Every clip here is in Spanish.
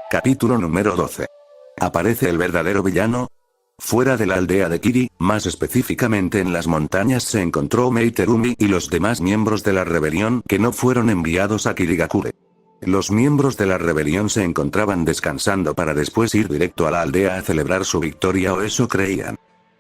Capítulo número 12. ¿Aparece el verdadero villano? Fuera de la aldea de Kiri, más específicamente en las montañas, se encontró Mei Terumi y los demás miembros de la rebelión que no fueron enviados a Kirigakure. Los miembros de la rebelión se encontraban descansando para después ir directo a la aldea a celebrar su victoria, o eso creían.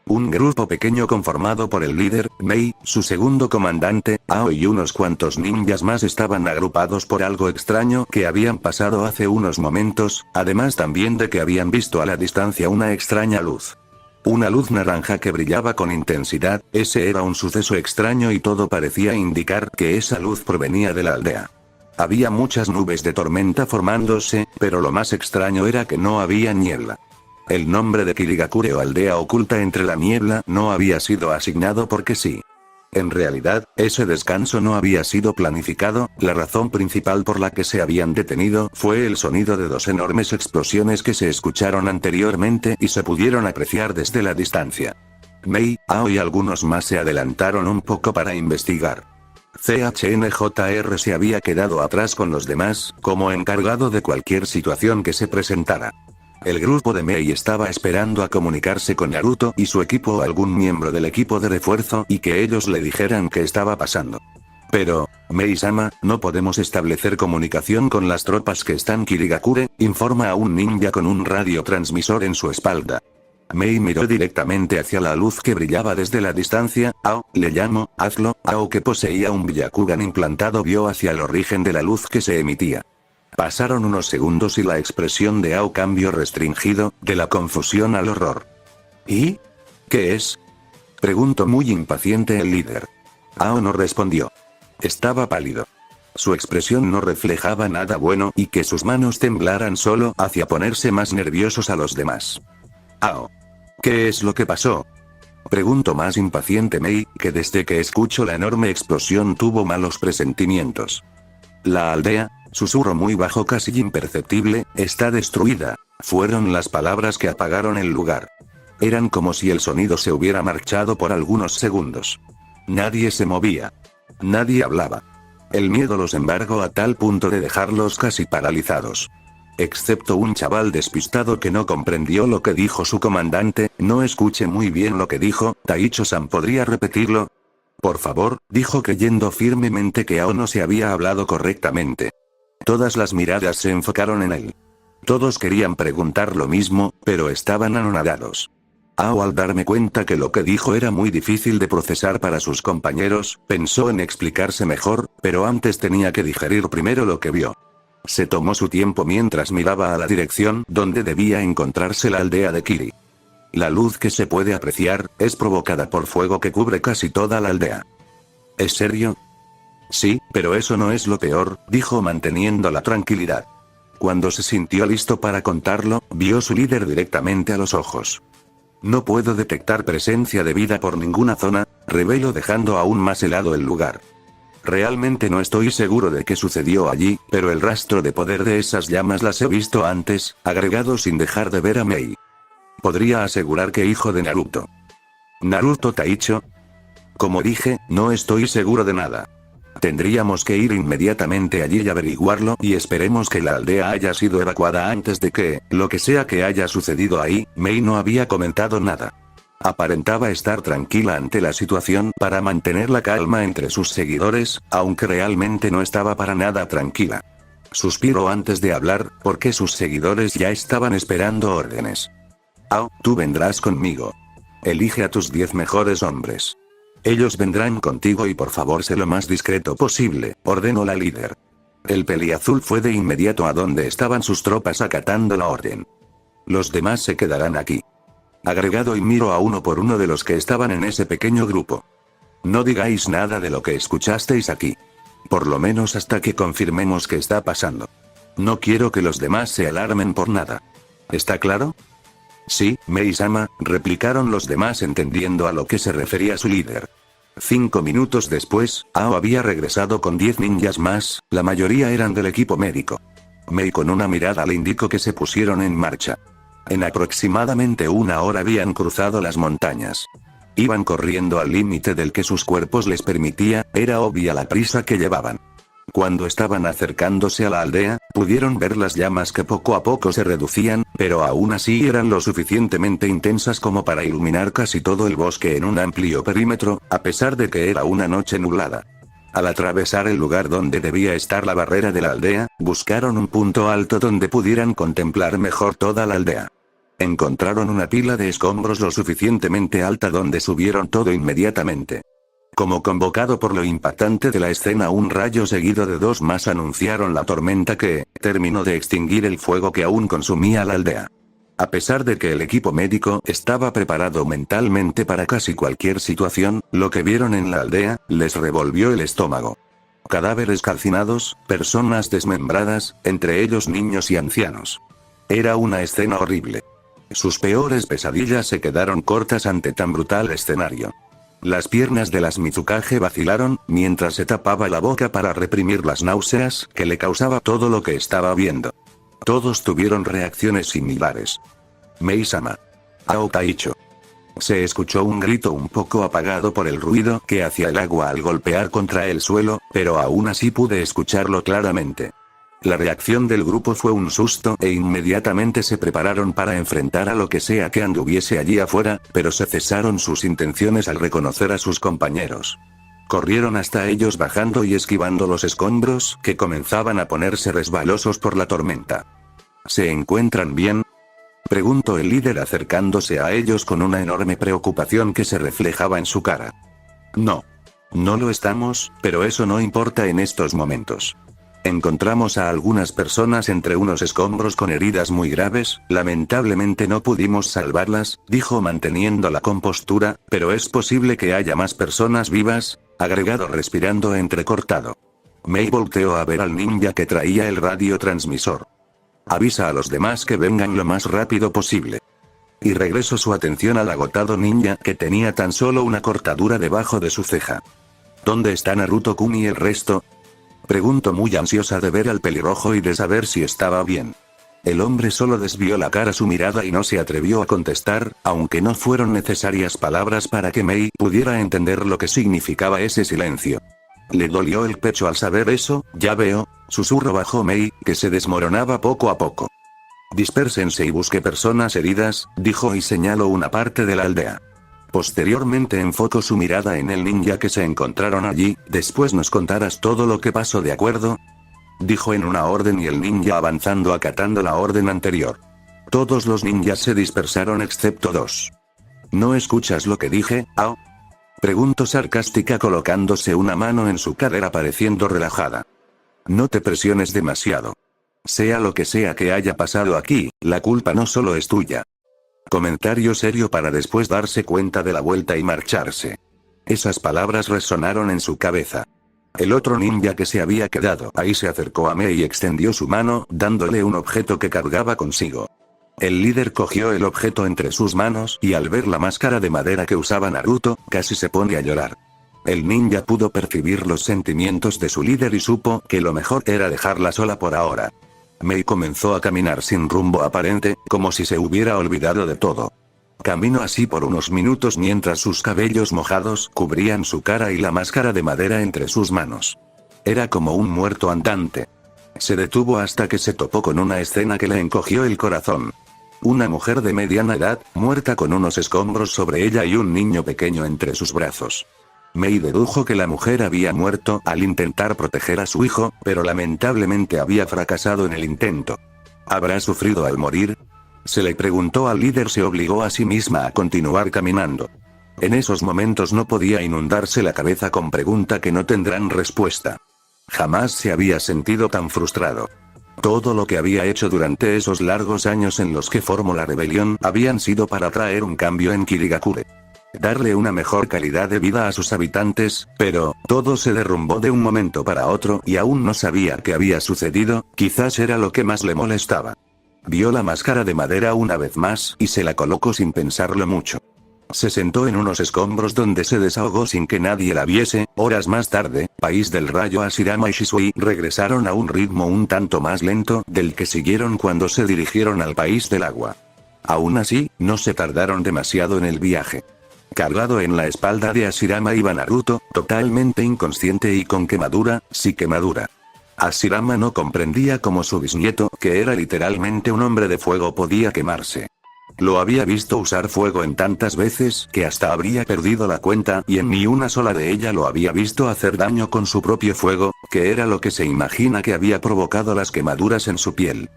Un grupo pequeño conformado por el líder, Mei, su segundo comandante, Ao y unos cuantos ninjas más estaban agrupados por algo extraño que habían pasado hace unos momentos, además también de que habían visto a la distancia una extraña luz. Una luz naranja que brillaba con intensidad. Ese era un suceso extraño y todo parecía indicar que esa luz provenía de la aldea. Había muchas nubes de tormenta formándose, pero lo más extraño era que no había niebla. El nombre de Kirigakure o aldea oculta entre la niebla no había sido asignado porque sí. En realidad, ese descanso no había sido planificado. La razón principal por la que se habían detenido fue el sonido de dos enormes explosiones que se escucharon anteriormente y se pudieron apreciar desde la distancia. Mei, Ao y algunos más se adelantaron un poco para investigar. CHNJR se había quedado atrás con los demás, como encargado de cualquier situación que se presentara. El grupo de Mei estaba esperando a comunicarse con Naruto y su equipo o algún miembro del equipo de refuerzo y que ellos le dijeran qué estaba pasando. Pero, Mei-sama, no podemos establecer comunicación con las tropas que están Kirigakure, informa a un ninja con un radiotransmisor en su espalda. Mei miró directamente hacia la luz que brillaba desde la distancia. Ao, le llamo, hazlo. Ao, que poseía un Byakugan implantado, vio hacia el origen de la luz que se emitía. Pasaron unos segundos y la expresión de Ao cambió restringido, de la confusión al horror. ¿Y? ¿Qué es? Preguntó muy impaciente el líder. Ao no respondió. Estaba pálido. Su expresión no reflejaba nada bueno y que sus manos temblaran solo hacía ponerse más nerviosos a los demás. Ao. ¿Qué es lo que pasó? Preguntó más impaciente Mei, que desde que escuchó la enorme explosión tuvo malos presentimientos. La aldea, susurró muy bajo, casi imperceptible, está destruida. Fueron las palabras que apagaron el lugar. Eran como si el sonido se hubiera marchado por algunos segundos. Nadie se movía. Nadie hablaba. El miedo los embargó a tal punto de dejarlos casi paralizados. Excepto un chaval despistado que no comprendió lo que dijo su comandante. No escuché muy bien lo que dijo. Taicho-san, ¿podría repetirlo? Por favor, dijo, creyendo firmemente que Ao no se había hablado correctamente. Todas las miradas se enfocaron en él. Todos querían preguntar lo mismo, pero estaban anonadados. Ao, al darme cuenta que lo que dijo era muy difícil de procesar para sus compañeros, pensó en explicarse mejor, pero antes tenía que digerir primero lo que vio. Se tomó su tiempo mientras miraba a la dirección donde debía encontrarse la aldea de Kiri. La luz que se puede apreciar es provocada por fuego que cubre casi toda la aldea. ¿Es serio? Sí, pero eso no es lo peor, dijo manteniendo la tranquilidad. Cuando se sintió listo para contarlo, vio a su líder directamente a los ojos. No puedo detectar presencia de vida por ninguna zona, reveló, dejando aún más helado el lugar. Realmente no estoy seguro de qué sucedió allí, pero el rastro de poder de esas llamas las he visto antes, agregado sin dejar de ver a Mei. Podría asegurar que hijo de Naruto. ¿Naruto Taicho? Como dije, no estoy seguro de nada. Tendríamos que ir inmediatamente allí y averiguarlo, y esperemos que la aldea haya sido evacuada antes de que, lo que sea que haya sucedido ahí. Mei no había comentado nada. Aparentaba estar tranquila ante la situación para mantener la calma entre sus seguidores, aunque realmente no estaba para nada tranquila. Suspiró antes de hablar, porque sus seguidores ya estaban esperando órdenes. Ao, tú vendrás conmigo. Elige a tus 10 mejores hombres. Ellos vendrán contigo y por favor sé lo más discreto posible, ordenó la líder. El peliazul fue de inmediato a donde estaban sus tropas acatando la orden. Los demás se quedarán aquí. Agregado, y miró a uno por uno de los que estaban en ese pequeño grupo. No digáis nada de lo que escuchasteis aquí. Por lo menos hasta que confirmemos qué está pasando. No quiero que los demás se alarmen por nada. ¿Está claro? Sí, Mei-sama, replicaron los demás entendiendo a lo que se refería su líder. 5 minutos después, Ao había regresado con 10 ninjas más, la mayoría eran del equipo médico. Mei con una mirada le indicó que se pusieron en marcha. En aproximadamente 1 hora habían cruzado las montañas. Iban corriendo al límite del que sus cuerpos les permitía, era obvia la prisa que llevaban. Cuando estaban acercándose a la aldea, pudieron ver las llamas que poco a poco se reducían, pero aún así eran lo suficientemente intensas como para iluminar casi todo el bosque en un amplio perímetro, a pesar de que era una noche nublada. Al atravesar el lugar donde debía estar la barrera de la aldea, buscaron un punto alto donde pudieran contemplar mejor toda la aldea. Encontraron una pila de escombros lo suficientemente alta donde subieron todo inmediatamente. Como convocado por lo impactante de la escena, un rayo seguido de dos más anunciaron la tormenta que terminó de extinguir el fuego que aún consumía la aldea. A pesar de que el equipo médico estaba preparado mentalmente para casi cualquier situación, lo que vieron en la aldea les revolvió el estómago. Cadáveres calcinados, personas desmembradas, entre ellos niños y ancianos. Era una escena horrible. Sus peores pesadillas se quedaron cortas ante tan brutal escenario. Las piernas de las Mizukage vacilaron, mientras se tapaba la boca para reprimir las náuseas que le causaba todo lo que estaba viendo. Todos tuvieron reacciones similares. Mei-sama. Aokaicho. Se escuchó un grito un poco apagado por el ruido que hacía el agua al golpear contra el suelo, pero aún así pude escucharlo claramente. La reacción del grupo fue un susto e inmediatamente se prepararon para enfrentar a lo que sea que anduviese allí afuera, pero se cesaron sus intenciones al reconocer a sus compañeros. Corrieron hasta ellos bajando y esquivando los escombros que comenzaban a ponerse resbalosos por la tormenta. ¿Se encuentran bien?, preguntó el líder acercándose a ellos con una enorme preocupación que se reflejaba en su cara. No. No lo estamos, pero eso no importa en estos momentos. Encontramos a algunas personas entre unos escombros con heridas muy graves, lamentablemente no pudimos salvarlas, dijo manteniendo la compostura, pero es posible que haya más personas vivas, agregado respirando entrecortado. Mei volteó a ver al ninja que traía el radiotransmisor. Avisa a los demás que vengan lo más rápido posible. Y regresó su atención al agotado ninja que tenía tan solo una cortadura debajo de su ceja. ¿Dónde está Naruto-kun y el resto?, preguntó muy ansiosa de ver al pelirrojo y de saber si estaba bien. El hombre solo desvió la cara a su mirada y no se atrevió a contestar, aunque no fueron necesarias palabras para que Mei pudiera entender lo que significaba ese silencio. Le dolió el pecho al saber eso. Ya veo, susurró bajo Mei, que se desmoronaba poco a poco. Dispérsense y busque personas heridas, dijo y señaló una parte de la aldea. Posteriormente enfocó su mirada en el ninja que se encontraron allí. Después nos contarás todo lo que pasó, ¿de acuerdo?, dijo en una orden y el ninja avanzando acatando la orden anterior. Todos los ninjas se dispersaron excepto dos. ¿No escuchas lo que dije, Ao?, preguntó sarcástica colocándose una mano en su cadera pareciendo relajada. No te presiones demasiado. Sea lo que sea que haya pasado aquí, la culpa no solo es tuya. Comentario serio para después darse cuenta de la vuelta y marcharse. Esas palabras resonaron en su cabeza. El otro ninja que se había quedado ahí se acercó a Mei y extendió su mano, dándole un objeto que cargaba consigo. El líder cogió el objeto entre sus manos y al ver la máscara de madera que usaba Naruto, casi se pone a llorar. El ninja pudo percibir los sentimientos de su líder y supo que lo mejor era dejarla sola por ahora. Mei comenzó a caminar sin rumbo aparente, como si se hubiera olvidado de todo. Caminó así por unos minutos mientras sus cabellos mojados cubrían su cara y la máscara de madera entre sus manos. Era como un muerto andante. Se detuvo hasta que se topó con una escena que le encogió el corazón. Una mujer de mediana edad, muerta con unos escombros sobre ella y un niño pequeño entre sus brazos. Mei dedujo que la mujer había muerto al intentar proteger a su hijo, pero lamentablemente había fracasado en el intento. ¿Habrá sufrido al morir?, se le preguntó al líder. Se obligó a sí misma a continuar caminando. En esos momentos no podía inundarse la cabeza con preguntas que no tendrán respuesta. Jamás se había sentido tan frustrado. Todo lo que había hecho durante esos largos años en los que formó la rebelión habían sido para traer un cambio en Kirigakure. Darle una mejor calidad de vida a sus habitantes, pero todo se derrumbó de un momento para otro y aún no sabía qué había sucedido. Quizás era lo que más le molestaba. Vio la máscara de madera una vez más y se la colocó sin pensarlo mucho. Se sentó en unos escombros donde se desahogó sin que nadie la viese. Horas más tarde, País del Rayo, Hashirama y Shisui regresaron a un ritmo un tanto más lento del que siguieron cuando se dirigieron al País del Agua. Aún así, no se tardaron demasiado en el viaje. Cargado en la espalda de Hashirama iba Naruto, totalmente inconsciente y con quemadura, sí quemadura. Hashirama no comprendía cómo su bisnieto, que era literalmente un hombre de fuego, podía quemarse. Lo había visto usar fuego en tantas veces que hasta habría perdido la cuenta, y en ni una sola de ellas lo había visto hacer daño con su propio fuego, que era lo que se imagina que había provocado las quemaduras en su piel.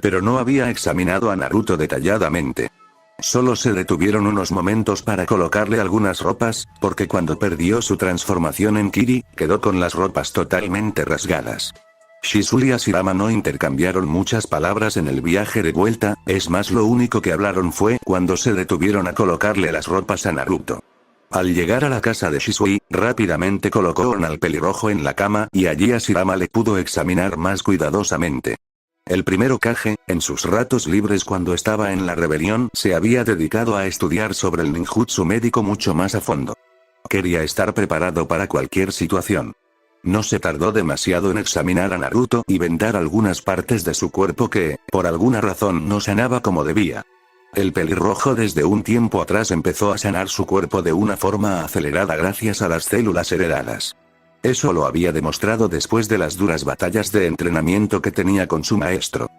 Pero no había examinado a Naruto detalladamente. Solo se detuvieron unos momentos para colocarle algunas ropas, porque cuando perdió su transformación en Kiri, quedó con las ropas totalmente rasgadas. Shisui y Hashirama no intercambiaron muchas palabras en el viaje de vuelta, es más, lo único que hablaron fue cuando se detuvieron a colocarle las ropas a Naruto. Al llegar a la casa de Shisui, rápidamente colocó al pelirrojo en la cama y allí Hashirama le pudo examinar más cuidadosamente. El primer Hokage, en sus ratos libres cuando estaba en la rebelión, se había dedicado a estudiar sobre el ninjutsu médico mucho más a fondo. Quería estar preparado para cualquier situación. No se tardó demasiado en examinar a Naruto y vendar algunas partes de su cuerpo que, por alguna razón, no sanaba como debía. El pelirrojo desde un tiempo atrás empezó a sanar su cuerpo de una forma acelerada gracias a las células heredadas. Eso lo había demostrado después de las duras batallas de entrenamiento que tenía con su maestro.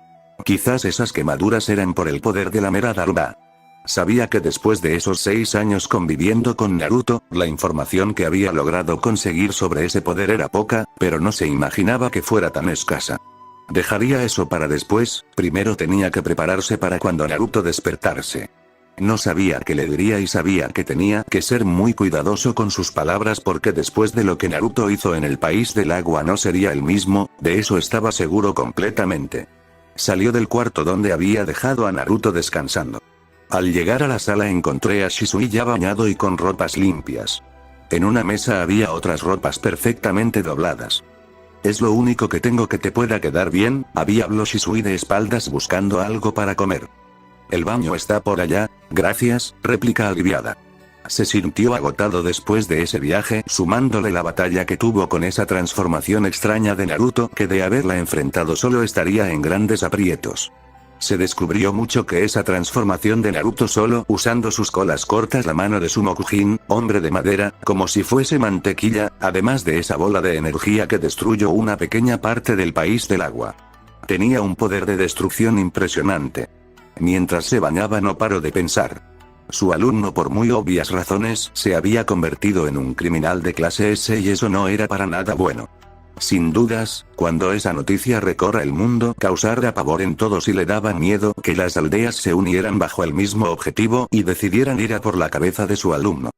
Quizás esas quemaduras eran por el poder de la Mera Daruba. Sabía que después de esos 6 años conviviendo con Naruto, la información que había logrado conseguir sobre ese poder era poca, pero no se imaginaba que fuera tan escasa. Dejaría eso para después, primero tenía que prepararse para cuando Naruto despertarse. No sabía qué le diría y sabía que tenía que ser muy cuidadoso con sus palabras porque después de lo que Naruto hizo en el país del agua no sería el mismo, de eso estaba seguro completamente. Salió del cuarto donde había dejado a Naruto descansando. Al llegar a la sala encontré a Shisui ya bañado y con ropas limpias. En una mesa había otras ropas perfectamente dobladas. Es lo único que tengo que te pueda quedar bien, habló Shisui de espaldas buscando algo para comer. El baño está por allá, gracias, réplica aliviada. Se sintió agotado después de ese viaje, sumándole la batalla que tuvo con esa transformación extraña de Naruto, que de haberla enfrentado solo estaría en grandes aprietos. Se descubrió mucho que esa transformación de Naruto solo usando sus colas cortas, la mano de Sumokujin, hombre de madera, como si fuese mantequilla, además de esa bola de energía que destruyó una pequeña parte del país del agua. Tenía un poder de destrucción impresionante. Mientras se bañaba no paró de pensar. Su alumno, por muy obvias razones, se había convertido en un criminal de clase S y eso no era para nada bueno. Sin dudas, cuando esa noticia recorra el mundo, causará pavor en todos y le daba miedo que las aldeas se unieran bajo el mismo objetivo y decidieran ir a por la cabeza de su alumno.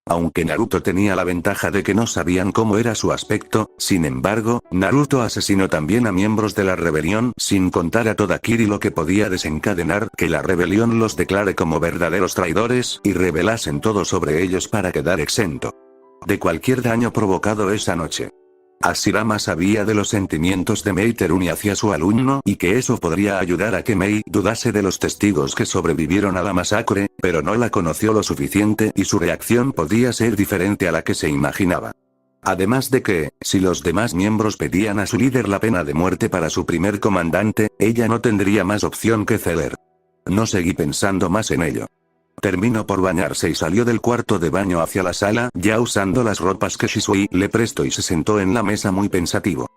Aunque Naruto tenía la ventaja de que no sabían cómo era su aspecto, sin embargo, Naruto asesinó también a miembros de la rebelión sin contar a toda Kiri, lo que podía desencadenar que la rebelión los declare como verdaderos traidores y revelasen todo sobre ellos para quedar exento de cualquier daño provocado esa noche. Hashirama sabía de los sentimientos de Mei Terumi hacia su alumno y que eso podría ayudar a que Mei dudase de los testigos que sobrevivieron a la masacre, pero no la conoció lo suficiente y su reacción podía ser diferente a la que se imaginaba. Además de que, si los demás miembros pedían a su líder la pena de muerte para su primer comandante, ella no tendría más opción que ceder. No seguí pensando más en ello. Terminó por bañarse y salió del cuarto de baño hacia la sala, ya usando las ropas que Shisui le prestó, y se sentó en la mesa muy pensativo.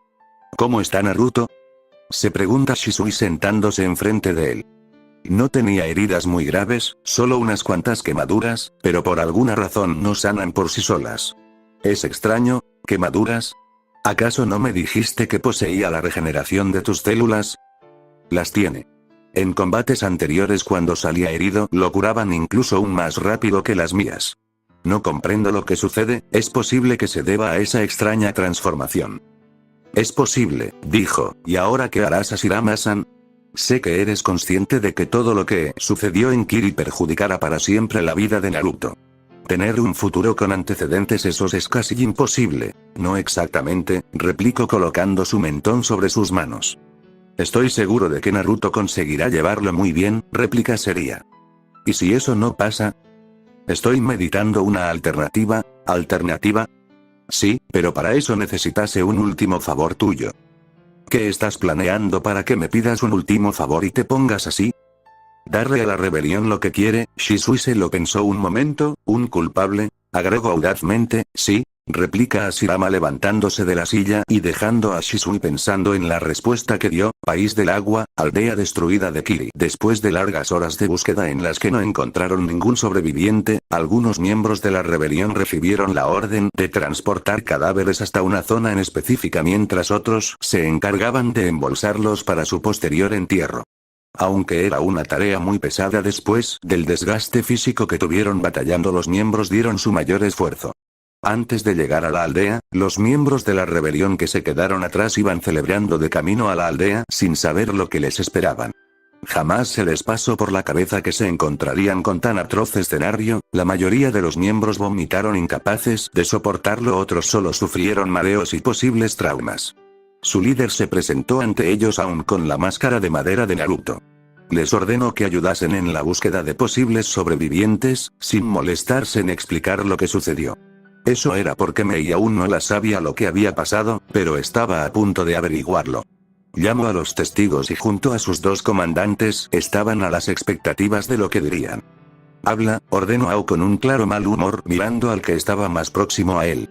¿Cómo está Naruto?, se pregunta Shisui sentándose enfrente de él. No tenía heridas muy graves, solo unas cuantas quemaduras, pero por alguna razón no sanan por sí solas. Es extraño, ¿quemaduras? ¿Acaso no me dijiste que poseía la regeneración de tus células? Las tiene. En combates anteriores cuando salía herido lo curaban incluso aún más rápido que las mías. No comprendo lo que sucede, es posible que se deba a esa extraña transformación. Es posible, dijo, ¿y ahora qué harás, Hashirama-san? Sé que eres consciente de que todo lo que sucedió en Kiri perjudicará para siempre la vida de Naruto. Tener un futuro con antecedentes, eso es casi imposible. No exactamente, replicó colocando su mentón sobre sus manos. Estoy seguro de que Naruto conseguirá llevarlo muy bien, réplica seria. ¿Y si eso no pasa? Estoy meditando una alternativa. ¿Alternativa? Sí, pero para eso necesitase un último favor tuyo. ¿Qué estás planeando para que me pidas un último favor y te pongas así? Darle a la rebelión lo que quiere. Shisui se lo pensó un momento, un culpable, agregó audazmente, sí, Replica Ashirama levantándose de la silla y dejando a Shisui pensando en la respuesta que dio, país del agua, aldea destruida de Kiri. Después de largas horas de búsqueda en las que no encontraron ningún sobreviviente, algunos miembros de la rebelión recibieron la orden de transportar cadáveres hasta una zona en específica mientras otros se encargaban de embolsarlos para su posterior entierro. Aunque era una tarea muy pesada después del desgaste físico que tuvieron batallando, los miembros dieron su mayor esfuerzo. Antes de llegar a la aldea, los miembros de la rebelión que se quedaron atrás iban celebrando de camino a la aldea sin saber lo que les esperaban. Jamás se les pasó por la cabeza que se encontrarían con tan atroz escenario. La mayoría de los miembros vomitaron incapaces de soportarlo, otros solo sufrieron mareos y posibles traumas. Su líder se presentó ante ellos aún con la máscara de madera de Naruto. Les ordenó que ayudasen en la búsqueda de posibles sobrevivientes, sin molestarse en explicar lo que sucedió. Eso era porque Mei aún no la sabía lo que había pasado, pero estaba a punto de averiguarlo. Llamó a los testigos y junto a sus dos comandantes estaban a las expectativas de lo que dirían. Habla, ordenó Ao con un claro mal humor mirando al que estaba más próximo a él.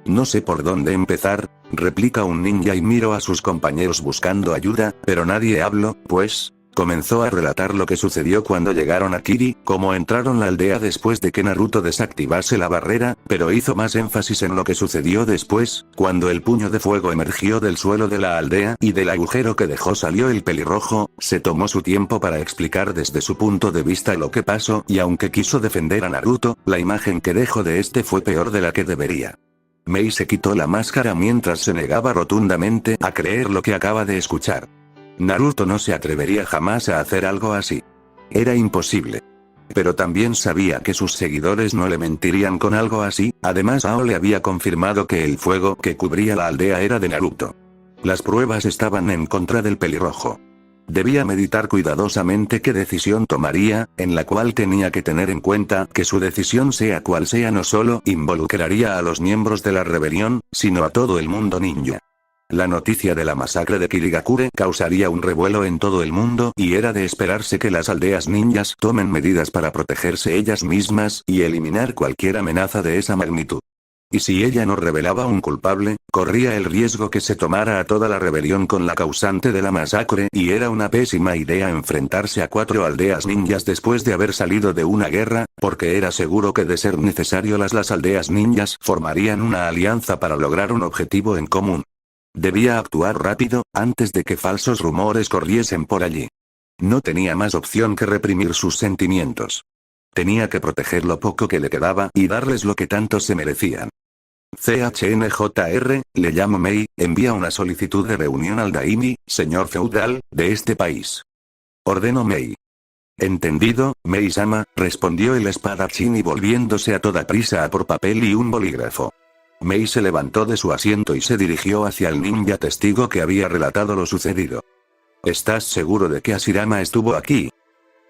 No sé por dónde empezar, replica un ninja y miró a sus compañeros buscando ayuda, pero nadie habló, pues... Comenzó a relatar lo que sucedió cuando llegaron a Kiri, cómo entraron la aldea después de que Naruto desactivase la barrera, pero hizo más énfasis en lo que sucedió después, cuando el puño de fuego emergió del suelo de la aldea y del agujero que dejó salió el pelirrojo. Se tomó su tiempo para explicar desde su punto de vista lo que pasó y aunque quiso defender a Naruto, la imagen que dejó de este fue peor de la que debería. Mei se quitó la máscara mientras se negaba rotundamente a creer lo que acaba de escuchar. Naruto no se atrevería jamás a hacer algo así. Era imposible. Pero también sabía que sus seguidores no le mentirían con algo así, además Ao le había confirmado que el fuego que cubría la aldea era de Naruto. Las pruebas estaban en contra del pelirrojo. Debía meditar cuidadosamente qué decisión tomaría, en la cual tenía que tener en cuenta que su decisión sea cual sea no solo involucraría a los miembros de la rebelión, sino a todo el mundo ninja. La noticia de la masacre de Kirigakure causaría un revuelo en todo el mundo y era de esperarse que las aldeas ninjas tomen medidas para protegerse ellas mismas y eliminar cualquier amenaza de esa magnitud. Y si ella no revelaba un culpable, corría el riesgo que se tomara a toda la rebelión con la causante de la masacre y era una pésima idea enfrentarse a 4 aldeas ninjas después de haber salido de una guerra, porque era seguro que de ser necesario las aldeas ninjas formarían una alianza para lograr un objetivo en común. Debía actuar rápido, antes de que falsos rumores corriesen por allí. No tenía más opción que reprimir sus sentimientos. Tenía que proteger lo poco que le quedaba y darles lo que tanto se merecían. CHNJR, le llamo Mei, envía una solicitud de reunión al Daimi, señor feudal, de este país. Ordenó Mei. Entendido, Mei-sama, respondió el espadachín y volviéndose a toda prisa a por papel y un bolígrafo. Mei se levantó de su asiento y se dirigió hacia el ninja testigo que había relatado lo sucedido. ¿Estás seguro de que Ashirama estuvo aquí?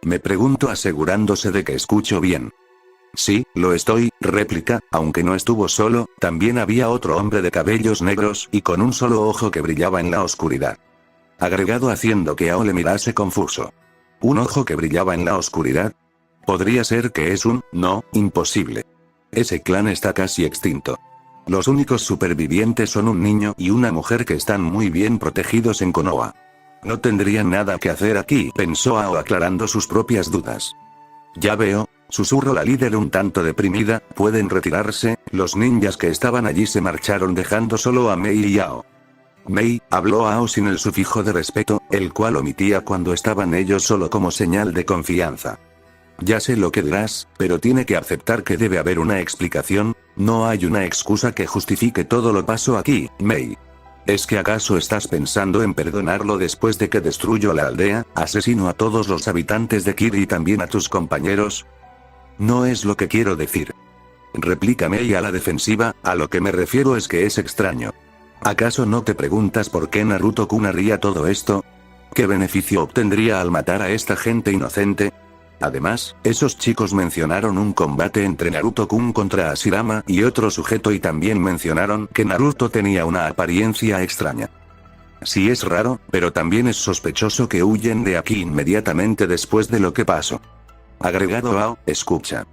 Me pregunto asegurándose de que escucho bien. Sí, lo estoy, réplica, aunque no estuvo solo, también había otro hombre de cabellos negros y con un solo ojo que brillaba en la oscuridad. Agregado haciendo que Ao le mirase confuso. ¿Un ojo que brillaba en la oscuridad? Podría ser que es no, imposible. Ese clan está casi extinto. Los únicos supervivientes son un niño y una mujer que están muy bien protegidos en Konoha. No tendrían nada que hacer aquí, pensó Ao aclarando sus propias dudas. Ya veo, susurró la líder un tanto deprimida, pueden retirarse. Los ninjas que estaban allí se marcharon dejando solo a Mei y Ao. Mei, habló Ao sin el sufijo de respeto, el cual omitía cuando estaban ellos solo como señal de confianza. Ya sé lo que dirás, pero tiene que aceptar que debe haber una explicación, no hay una excusa que justifique todo lo pasó aquí, Mei. ¿Es que acaso estás pensando en perdonarlo después de que destruyó la aldea, asesino a todos los habitantes de Kiri y también a tus compañeros? No es lo que quiero decir. Replica Mei a la defensiva, a lo que me refiero es que es extraño. ¿Acaso no te preguntas por qué Naruto-kun haría todo esto? ¿Qué beneficio obtendría al matar a esta gente inocente? Además, esos chicos mencionaron un combate entre Naruto-kun contra Ashirama y otro sujeto y también mencionaron que Naruto tenía una apariencia extraña. Sí es raro, pero también es sospechoso que huyen de aquí inmediatamente después de lo que pasó. Agregado Ao, escucha.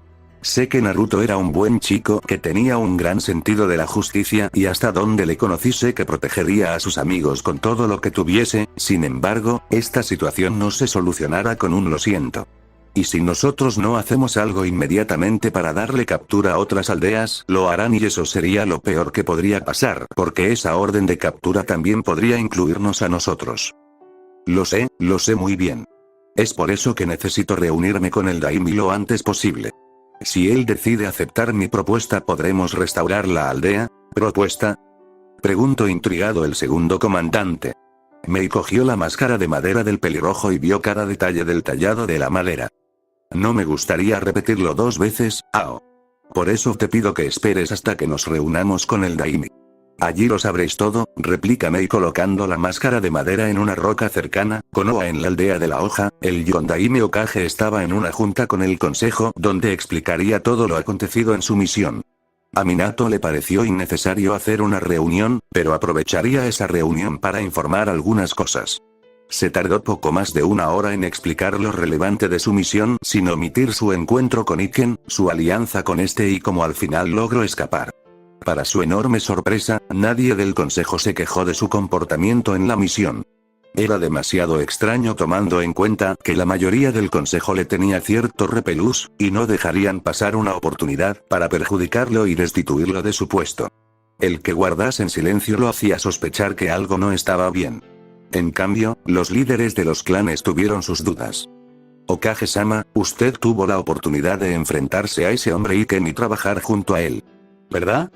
Sé que Naruto era un buen chico que tenía un gran sentido de la justicia y hasta donde le conocí sé que protegería a sus amigos con todo lo que tuviese, sin embargo, esta situación no se solucionará con un lo siento. Y si nosotros no hacemos algo inmediatamente para darle captura a otras aldeas, lo harán y eso sería lo peor que podría pasar, porque esa orden de captura también podría incluirnos a nosotros. Lo sé muy bien. Es por eso que necesito reunirme con el Daimi lo antes posible. Si él decide aceptar mi propuesta, ¿podremos restaurar la aldea? ¿Propuesta? Preguntó intrigado el segundo comandante. Mei cogió la máscara de madera del pelirrojo y vio cada detalle del tallado de la madera. No me gustaría repetirlo 2 veces, Ao. Por eso te pido que esperes hasta que nos reunamos con el Daimi. Allí lo sabréis todo, replica Mei colocando la máscara de madera en una roca cercana. Konoha en la aldea de la hoja, el Yondaime Hokage estaba en una junta con el consejo donde explicaría todo lo acontecido en su misión. A Minato le pareció innecesario hacer una reunión, pero aprovecharía esa reunión para informar algunas cosas. Se tardó poco más de 1 hora en explicar lo relevante de su misión, sin omitir su encuentro con Iken, su alianza con este y cómo al final logró escapar. Para su enorme sorpresa, nadie del consejo se quejó de su comportamiento en la misión. Era demasiado extraño tomando en cuenta que la mayoría del consejo le tenía cierto repelús, y no dejarían pasar una oportunidad para perjudicarlo y destituirlo de su puesto. El que guardase en silencio lo hacía sospechar que algo no estaba bien. En cambio, los líderes de los clanes tuvieron sus dudas. Hokage-sama, usted tuvo la oportunidad de enfrentarse a ese hombre Iken y trabajar junto a él, ¿verdad?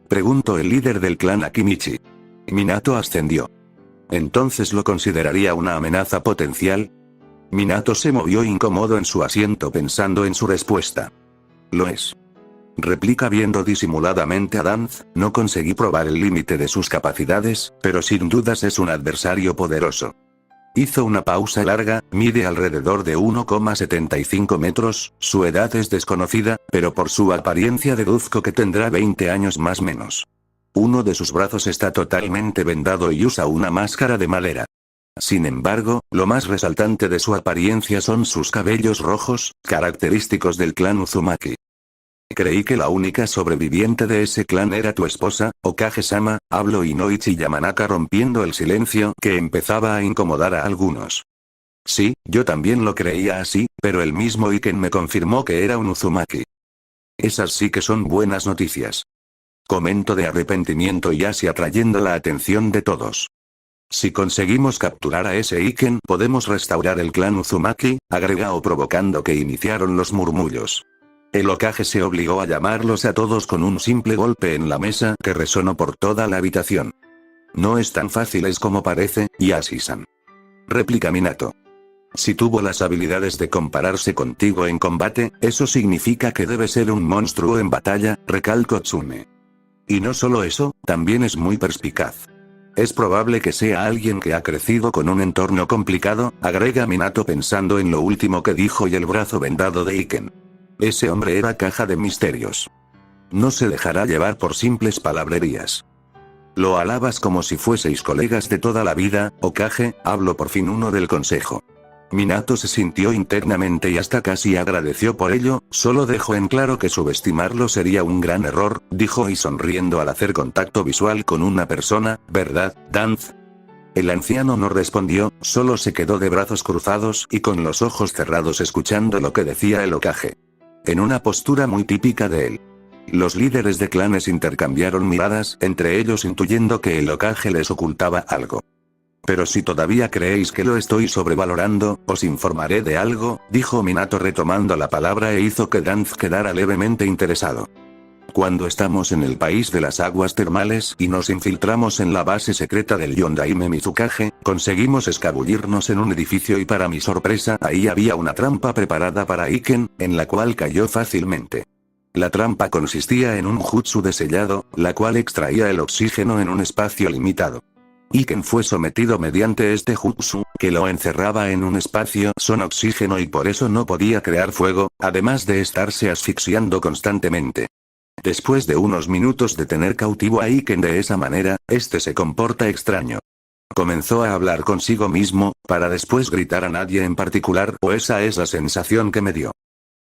Preguntó el líder del clan Akimichi. Minato ascendió. ¿Entonces lo consideraría una amenaza potencial? Minato se movió incómodo en su asiento pensando en su respuesta. Lo es. Replica viendo disimuladamente a Danz, no conseguí probar el límite de sus capacidades, pero sin dudas es un adversario poderoso. Hizo una pausa larga, mide alrededor de 1,75 metros, su edad es desconocida, pero por su apariencia deduzco que tendrá 20 años más menos. Uno de sus brazos está totalmente vendado y usa una máscara de madera. Sin embargo, lo más resaltante de su apariencia son sus cabellos rojos, característicos del clan Uzumaki. Creí que la única sobreviviente de ese clan era tu esposa, Hokage-sama, habló Inoichi Yamanaka rompiendo el silencio que empezaba a incomodar a algunos. Sí, yo también lo creía así, pero el mismo Iken me confirmó que era un Uzumaki. Esas sí que son buenas noticias. Comento de arrepentimiento y así atrayendo la atención de todos. Si conseguimos capturar a ese Iken, podemos restaurar el clan Uzumaki, agregó provocando que iniciaron los murmullos. El Hokage se obligó a llamarlos a todos con un simple golpe en la mesa que resonó por toda la habitación. No es tan fácil es como parece, Yashi-san. Replica Minato. Si tuvo las habilidades de compararse contigo en combate, eso significa que debe ser un monstruo en batalla, recalcó Tsume. Y no solo eso, también es muy perspicaz. Es probable que sea alguien que ha crecido con un entorno complicado, agrega Minato pensando en lo último que dijo y el brazo vendado de Iken. Ese hombre era caja de misterios. No se dejará llevar por simples palabrerías. Lo alabas como si fueseis colegas de toda la vida, Hokage, habló por fin uno del consejo. Minato se sintió internamente y hasta casi agradeció por ello, solo dejó en claro que subestimarlo sería un gran error, dijo y sonriendo al hacer contacto visual con una persona, ¿verdad, Danz? El anciano no respondió, solo se quedó de brazos cruzados y con los ojos cerrados escuchando lo que decía el Hokage. En una postura muy típica de él. Los líderes de clanes intercambiaron miradas, entre ellos intuyendo que el Hokage les ocultaba algo. Pero si todavía creéis que lo estoy sobrevalorando, os informaré de algo, dijo Minato retomando la palabra e hizo que Danz quedara levemente interesado. Cuando estamos en el país de las aguas termales y nos infiltramos en la base secreta del Yondaime Mizukage, conseguimos escabullirnos en un edificio y para mi sorpresa ahí había una trampa preparada para Iken, en la cual cayó fácilmente. La trampa consistía en un jutsu de sellado, la cual extraía el oxígeno en un espacio limitado. Iken fue sometido mediante este jutsu, que lo encerraba en un espacio con oxígeno y por eso no podía crear fuego, además de estarse asfixiando constantemente. Después de unos minutos de tener cautivo a Iken de esa manera, este se comporta extraño. Comenzó a hablar consigo mismo, para después gritar a nadie en particular, o esa es la sensación que me dio.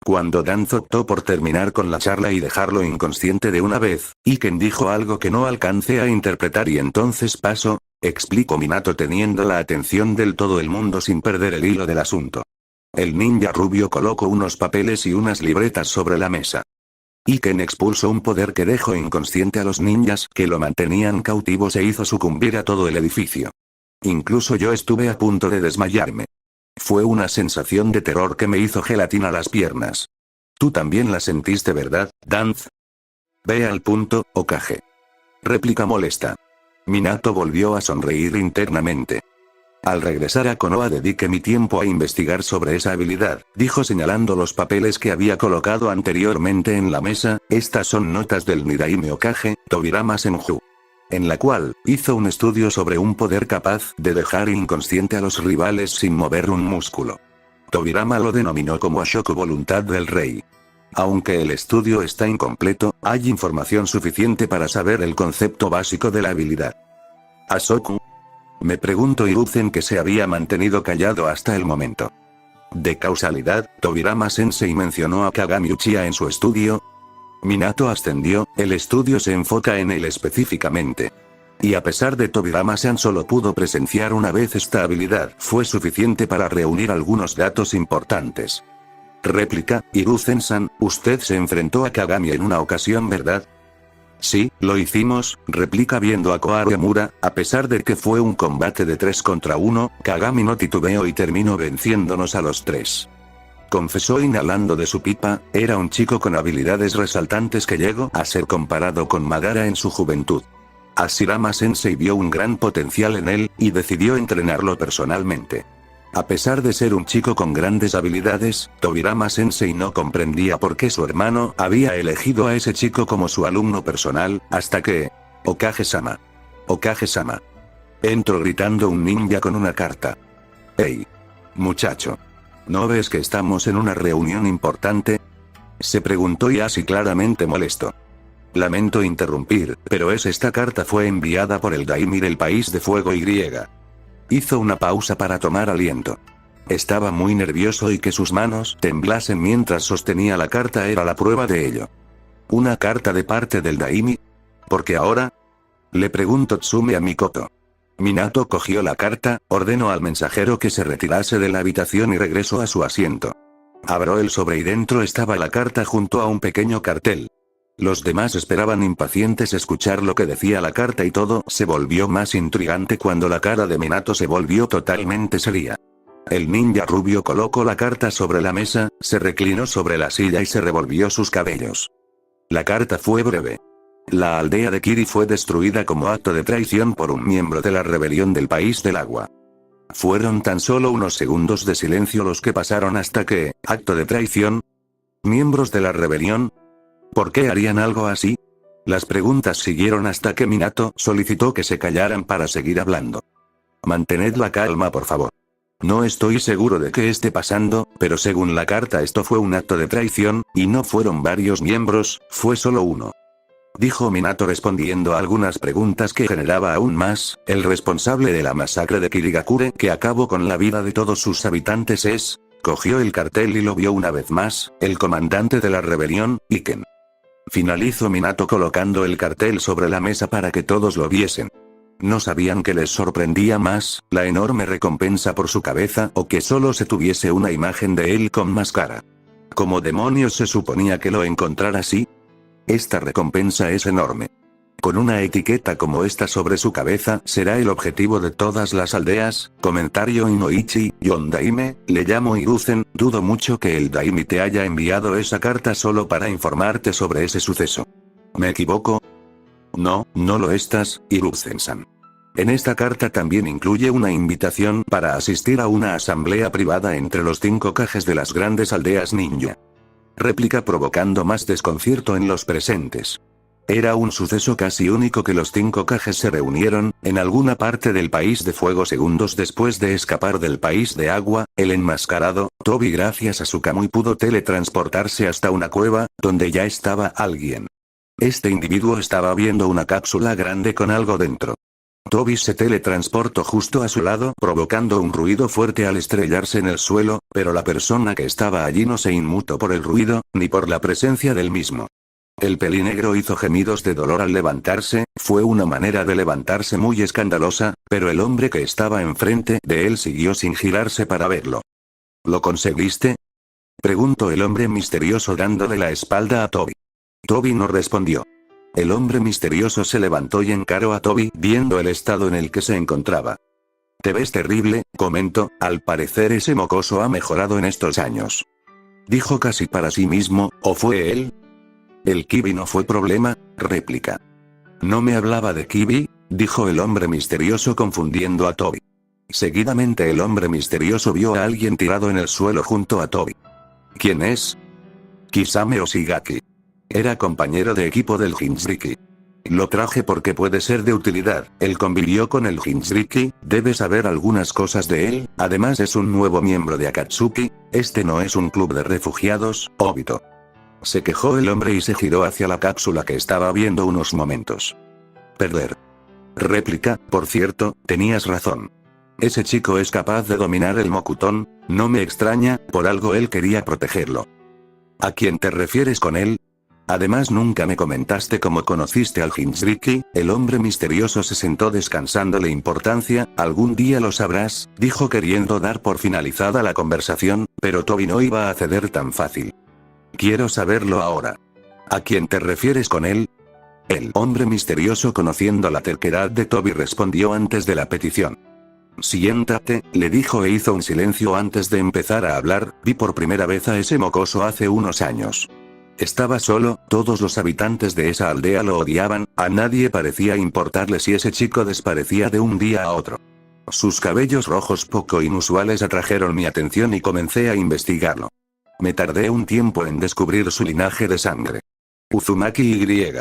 Cuando Danzo optó por terminar con la charla y dejarlo inconsciente de una vez, Iken dijo algo que no alcancé a interpretar y entonces pasó, explicó Minato teniendo la atención del todo el mundo sin perder el hilo del asunto. El ninja rubio colocó unos papeles y unas libretas sobre la mesa. Iken expulsó un poder que dejó inconsciente a los ninjas que lo mantenían cautivos e hizo sucumbir a todo el edificio. Incluso yo estuve a punto de desmayarme. Fue una sensación de terror que me hizo gelatina las piernas. Tú también la sentiste, ¿verdad, Danz? Ve al punto, Hokage. Réplica molesta. Minato volvió a sonreír internamente. Al regresar a Konoha dediqué mi tiempo a investigar sobre esa habilidad, dijo señalando los papeles que había colocado anteriormente en la mesa. Estas son notas del Nidaime Hokage, Tobirama Senju, en la cual hizo un estudio sobre un poder capaz de dejar inconsciente a los rivales sin mover un músculo. Tobirama lo denominó como Ashoku Voluntad del Rey. Aunque el estudio está incompleto, hay información suficiente para saber el concepto básico de la habilidad. ¿Asoku? Me preguntó Hiruzen, que se había mantenido callado hasta el momento. De causalidad, Tobirama Sensei mencionó a Kagami Uchiha en su estudio. Minato ascendió, el estudio se enfoca en él específicamente. Y a pesar de Tobirama-san solo pudo presenciar una vez esta habilidad, fue suficiente para reunir algunos datos importantes. Réplica, Hiruzen-san, usted se enfrentó a Kagami en una ocasión, ¿verdad? Sí, lo hicimos, replica viendo a Koaremura. A pesar de que fue un combate de 3 contra 1, Kagami no titubeó y terminó venciéndonos a los 3. Confesó inhalando de su pipa. Era un chico con habilidades resaltantes que llegó a ser comparado con Madara en su juventud. Hashirama Sensei vio un gran potencial en él, y decidió entrenarlo personalmente. A pesar de ser un chico con grandes habilidades, Tobirama Sensei no comprendía por qué su hermano había elegido a ese chico como su alumno personal, hasta que... Hokage-sama. Hokage-sama. Entró gritando un ninja con una carta. «Hey. Muchacho. ¿No ves que estamos en una reunión importante?», se preguntó Yashi claramente molesto. Lamento interrumpir, pero esta carta fue enviada por el Daimi del País de Fuego Y. Hizo una pausa para tomar aliento. Estaba muy nervioso y que sus manos temblasen mientras sostenía la carta era la prueba de ello. ¿Una carta de parte del Daimi? ¿Por qué ahora?, le preguntó Tsume a Mikoto. Minato cogió la carta, ordenó al mensajero que se retirase de la habitación y regresó a su asiento. Abrió el sobre y dentro estaba la carta junto a un pequeño cartel. Los demás esperaban impacientes escuchar lo que decía la carta y todo se volvió más intrigante cuando la cara de Minato se volvió totalmente seria. El ninja rubio colocó la carta sobre la mesa, se reclinó sobre la silla y se revolvió sus cabellos. La carta fue breve. La aldea de Kiri fue destruida como acto de traición por un miembro de la rebelión del País del Agua. Fueron tan solo unos segundos de silencio los que pasaron hasta que, acto de traición, miembros de la rebelión, ¿por qué harían algo así? Las preguntas siguieron hasta que Minato solicitó que se callaran para seguir hablando. Mantened la calma, por favor. No estoy seguro de qué esté pasando, pero según la carta esto fue un acto de traición, y no fueron varios miembros, fue solo uno. Dijo Minato respondiendo a algunas preguntas que generaba aún más. El responsable de la masacre de Kirigakure que acabó con la vida de todos sus habitantes es... Cogió el cartel y lo vio una vez más, el comandante de la rebelión, Iken. Finalizó Minato colocando el cartel sobre la mesa para que todos lo viesen. No sabían que les sorprendía más, la enorme recompensa por su cabeza o que solo se tuviese una imagen de él con máscara. ¿Cómo demonios se suponía que lo encontrara así? Esta recompensa es enorme. Con una etiqueta como esta sobre su cabeza, será el objetivo de todas las aldeas. Comentario Inoichi, Yondaime, le llamo Hiruzen, dudo mucho que el Daimi te haya enviado esa carta solo para informarte sobre ese suceso. ¿Me equivoco? No, no lo estás, Hiruzen-san. En esta carta también incluye una invitación para asistir a una asamblea privada entre los 5 Hokages de las grandes aldeas ninja. Réplica provocando más desconcierto en los presentes. Era un suceso casi único que los 5 Hokages se reunieron, en alguna parte del País de Fuego segundos después de escapar del País de Agua. El enmascarado, Tobi gracias a su Kamui pudo teletransportarse hasta una cueva, donde ya estaba alguien. Este individuo estaba viendo una cápsula grande con algo dentro. Tobi se teletransportó justo a su lado, provocando un ruido fuerte al estrellarse en el suelo, pero la persona que estaba allí no se inmutó por el ruido, ni por la presencia del mismo. El pelinegro hizo gemidos de dolor al levantarse, fue una manera de levantarse muy escandalosa, pero el hombre que estaba enfrente de él siguió sin girarse para verlo. ¿Lo conseguiste?, preguntó el hombre misterioso dándole la espalda a Tobi. Tobi no respondió. El hombre misterioso se levantó y encaró a Tobi, viendo el estado en el que se encontraba. «Te ves terrible», comentó, «al parecer ese mocoso ha mejorado en estos años». Dijo casi para sí mismo, ¿o fue él? «El kiwi no fue problema», réplica. «¿No me hablaba de kiwi?», dijo el hombre misterioso confundiendo a Tobi. Seguidamente el hombre misterioso vio a alguien tirado en el suelo junto a Tobi. ¿Quién es? Kisame Oshigaki. Era compañero de equipo del Jinchuriki. Lo traje porque puede ser de utilidad, él convivió con el Jinchuriki, debes saber algunas cosas de él, además es un nuevo miembro de Akatsuki, este no es un club de refugiados, Obito. Se quejó el hombre y se giró hacia la cápsula que estaba viendo unos momentos. Perder. Réplica, por cierto, tenías razón. Ese chico es capaz de dominar el Mokuton, no me extraña, por algo él quería protegerlo. ¿A quién te refieres con él? Además nunca me comentaste cómo conociste al Jinchuriki, el hombre misterioso se sentó descansándole importancia, algún día lo sabrás, dijo queriendo dar por finalizada la conversación, pero Tobi no iba a ceder tan fácil. Quiero saberlo ahora. ¿A quién te refieres con él? El hombre misterioso conociendo la terquedad de Tobi respondió antes de la petición. Siéntate, le dijo e hizo un silencio antes de empezar a hablar, vi por primera vez a ese mocoso hace unos años. Estaba solo, todos los habitantes de esa aldea lo odiaban, a nadie parecía importarle si ese chico desaparecía de un día a otro. Sus cabellos rojos poco inusuales atrajeron mi atención y comencé a investigarlo. Me tardé un tiempo en descubrir su linaje de sangre. Uzumaki Y.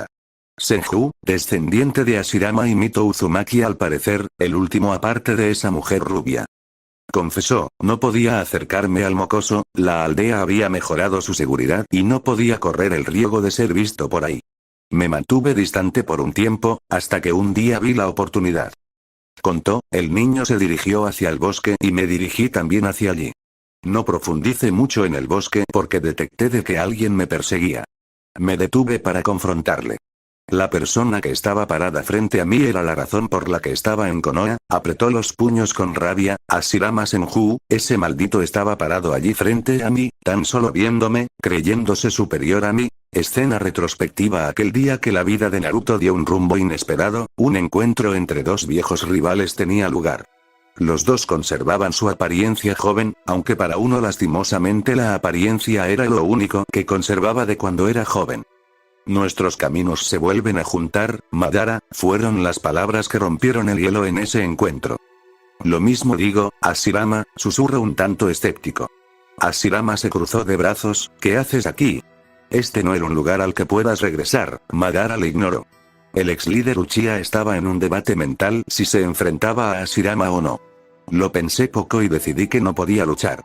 Senju, descendiente de Hashirama y Mito Uzumaki al parecer, el último aparte de esa mujer rubia. Confesó, no podía acercarme al mocoso, la aldea había mejorado su seguridad y no podía correr el riesgo de ser visto por ahí. Me mantuve distante por un tiempo, hasta que un día vi la oportunidad. Contó, el niño se dirigió hacia el bosque y me dirigí también hacia allí. No profundicé mucho en el bosque porque detecté de que alguien me perseguía. Me detuve para confrontarle. La persona que estaba parada frente a mí era la razón por la que estaba en Konoha, apretó los puños con rabia, Hashirama Senju, ese maldito estaba parado allí frente a mí, tan solo viéndome, creyéndose superior a mí. Escena retrospectiva aquel día que la vida de Naruto dio un rumbo inesperado, un encuentro entre dos viejos rivales tenía lugar. Los dos conservaban su apariencia joven, aunque para uno lastimosamente la apariencia era lo único que conservaba de cuando era joven. Nuestros caminos se vuelven a juntar, Madara, fueron las palabras que rompieron el hielo en ese encuentro. Lo mismo digo, Hashirama, susurró un tanto escéptico. Hashirama se cruzó de brazos, ¿qué haces aquí? Este no era un lugar al que puedas regresar, Madara le ignoró. El ex líder Uchiha estaba en un debate mental si se enfrentaba a Hashirama o no. Lo pensé poco y decidí que no podía luchar.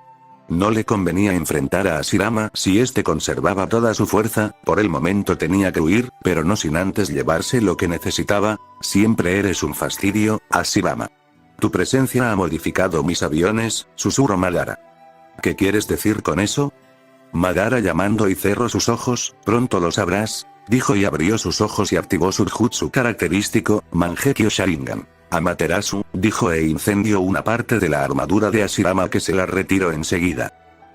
No le convenía enfrentar a Hashirama si este conservaba toda su fuerza, por el momento tenía que huir, pero no sin antes llevarse lo que necesitaba. Siempre eres un fastidio, Hashirama. Tu presencia ha modificado mis aviones, susurró Madara. ¿Qué quieres decir con eso? Madara llamando y cerró sus ojos, pronto lo sabrás, dijo y abrió sus ojos y activó su jutsu característico, Mangekyo Sharingan. Amaterasu, dijo e incendió una parte de la armadura de Hashirama que se la retiró enseguida.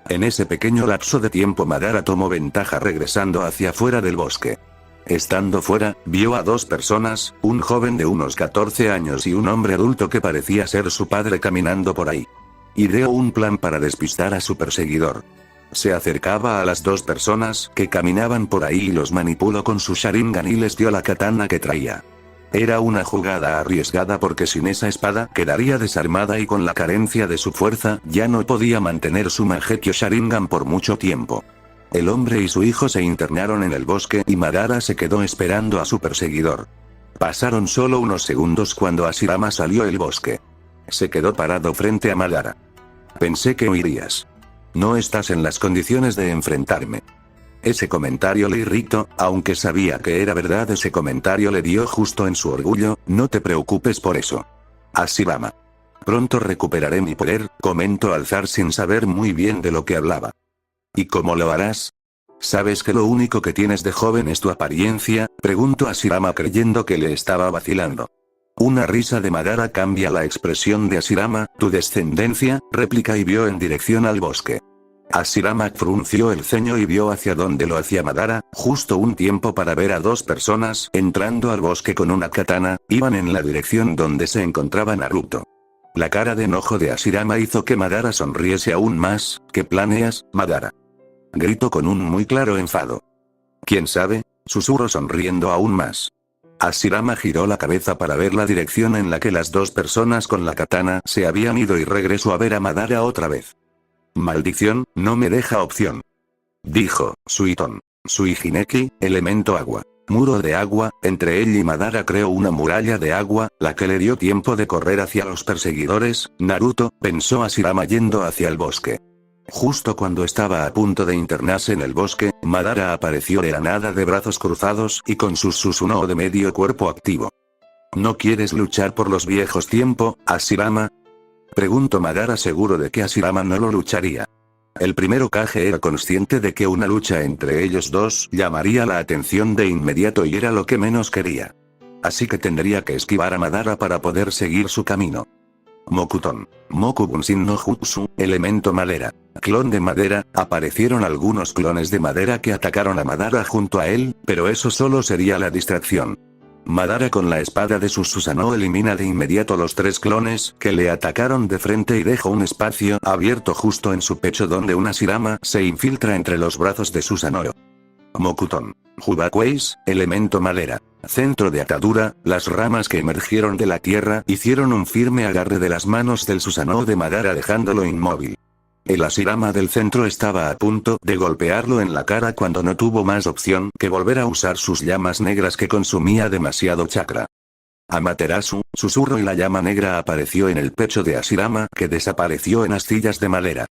En ese pequeño lapso de tiempo Madara tomó ventaja regresando hacia fuera del bosque. Estando fuera, vio a dos personas, un joven de unos 14 años y un hombre adulto que parecía ser su padre caminando por ahí. Ideó un plan para despistar a su perseguidor. Se acercaba a las dos personas que caminaban por ahí y los manipuló con su Sharingan y les dio la katana que traía. Era una jugada arriesgada porque sin esa espada quedaría desarmada y con la carencia de su fuerza ya no podía mantener su Mangekyo Sharingan por mucho tiempo. El hombre y su hijo se internaron en el bosque y Madara se quedó esperando a su perseguidor. Pasaron solo unos segundos cuando Hashirama salió del bosque. Se quedó parado frente a Madara. Pensé que huirías. No estás en las condiciones de enfrentarme. Ese comentario le irritó, aunque sabía que era verdad. Ese comentario le dio justo en su orgullo. No te preocupes por eso. Hashirama. Pronto recuperaré mi poder, comentó Alzar sin saber muy bien de lo que hablaba. ¿Y cómo lo harás? ¿Sabes que lo único que tienes de joven es tu apariencia? Preguntó Hashirama creyendo que le estaba vacilando. Una risa de Madara cambia la expresión de Hashirama. Tu descendencia, réplica y vio en dirección al bosque. Hashirama frunció el ceño y vio hacia donde lo hacía Madara, justo un tiempo para ver a dos personas entrando al bosque con una katana. Iban en la dirección donde se encontraba Naruto. La cara de enojo de Hashirama hizo que Madara sonriese aún más. ¿Qué planeas, Madara? Gritó con un muy claro enfado. ¿Quién sabe? Susurró sonriendo aún más. Hashirama giró la cabeza para ver la dirección en la que las dos personas con la katana se habían ido y regresó a ver a Madara otra vez. Maldición, no me deja opción. Dijo, Suiton. Sui Hineki, elemento agua. Muro de agua, entre él y Madara creó una muralla de agua, la que le dio tiempo de correr hacia los perseguidores. Naruto, pensó Hashirama yendo hacia el bosque. Justo cuando estaba a punto de internarse en el bosque, Madara apareció de la nada de brazos cruzados y con sus Susanoo de medio cuerpo activo. ¿No quieres luchar por los viejos tiempos, Hashirama? Preguntó Madara seguro de que Hashirama no lo lucharía. El primer Hokage era consciente de que una lucha entre ellos dos llamaría la atención de inmediato y era lo que menos quería. Así que tendría que esquivar a Madara para poder seguir su camino. Mokuton. Moku Bunshin no Jutsu, elemento madera. Clon de madera. Aparecieron algunos clones de madera que atacaron a Madara junto a él, pero eso solo sería la distracción. Madara con la espada de su Susanoo elimina de inmediato los tres clones que le atacaron de frente y deja un espacio abierto justo en su pecho donde una Hashirama se infiltra entre los brazos de Susanoo. Mokuton. Jubakueis, elemento madera. Centro de atadura, las ramas que emergieron de la tierra hicieron un firme agarre de las manos del Susanoo de Madara dejándolo inmóvil. El Hashirama del centro estaba a punto de golpearlo en la cara cuando no tuvo más opción que volver a usar sus llamas negras que consumía demasiado chakra. Amaterasu, susurro y la llama negra apareció en el pecho de Hashirama que desapareció en astillas de madera.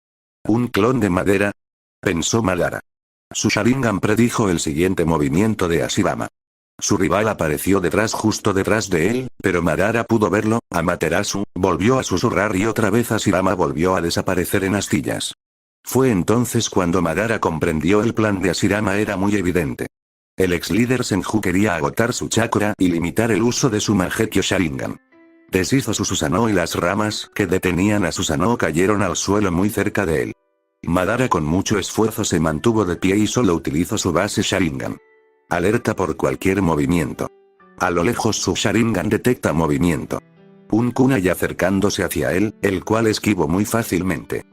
¿Un clon de madera? Pensó Madara. Su Sharingan predijo el siguiente movimiento de Hashirama. Su rival apareció detrás justo detrás de él, pero Madara pudo verlo. Amaterasu volvió a susurrar y otra vez Hashirama volvió a desaparecer en astillas. Fue entonces cuando Madara comprendió el plan de Hashirama era muy evidente. El ex líder Senju quería agotar su chakra y limitar el uso de su Mangekyo Sharingan. Deshizo su Susanoo y las ramas que detenían a Susanoo cayeron al suelo muy cerca de él. Madara con mucho esfuerzo se mantuvo de pie y solo utilizó su base Sharingan. Alerta por cualquier movimiento. A lo lejos su Sharingan detecta movimiento. Un kunai acercándose hacia él, el cual esquivó muy fácilmente.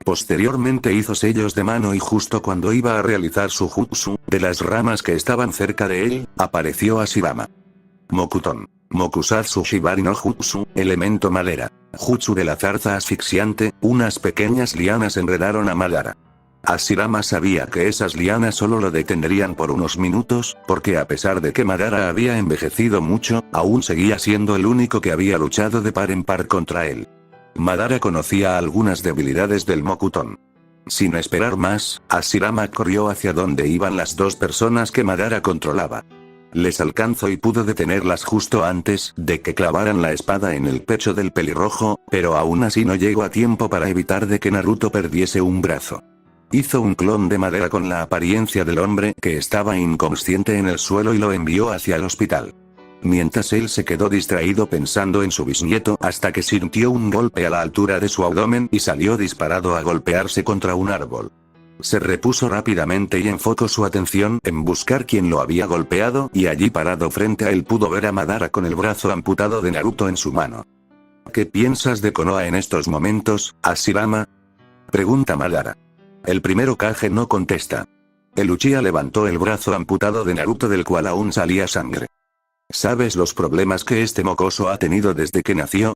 Posteriormente hizo sellos de mano y justo cuando iba a realizar su jutsu, de las ramas que estaban cerca de él, apareció Hashirama. Mokuton. Mokusatsu Shibari no Jutsu, elemento madera. Jutsu de la zarza asfixiante, unas pequeñas lianas enredaron a Madara. Hashirama sabía que esas lianas solo lo detendrían por unos minutos, porque a pesar de que Madara había envejecido mucho, aún seguía siendo el único que había luchado de par en par contra él. Madara conocía algunas debilidades del Mokuton. Sin esperar más, Hashirama corrió hacia donde iban las dos personas que Madara controlaba. Les alcanzó y pudo detenerlas justo antes de que clavaran la espada en el pecho del pelirrojo, pero aún así no llegó a tiempo para evitar de que Naruto perdiese un brazo. Hizo un clon de madera con la apariencia del hombre que estaba inconsciente en el suelo y lo envió hacia el hospital. Mientras él se quedó distraído pensando en su bisnieto hasta que sintió un golpe a la altura de su abdomen y salió disparado a golpearse contra un árbol. Se repuso rápidamente y enfocó su atención en buscar quién lo había golpeado y allí parado frente a él pudo ver a Madara con el brazo amputado de Naruto en su mano. ¿Qué piensas de Konoha en estos momentos, Hashirama? Pregunta Madara. El primer Hokage no contesta. El Uchiha levantó el brazo amputado de Naruto del cual aún salía sangre. ¿Sabes los problemas que este mocoso ha tenido desde que nació?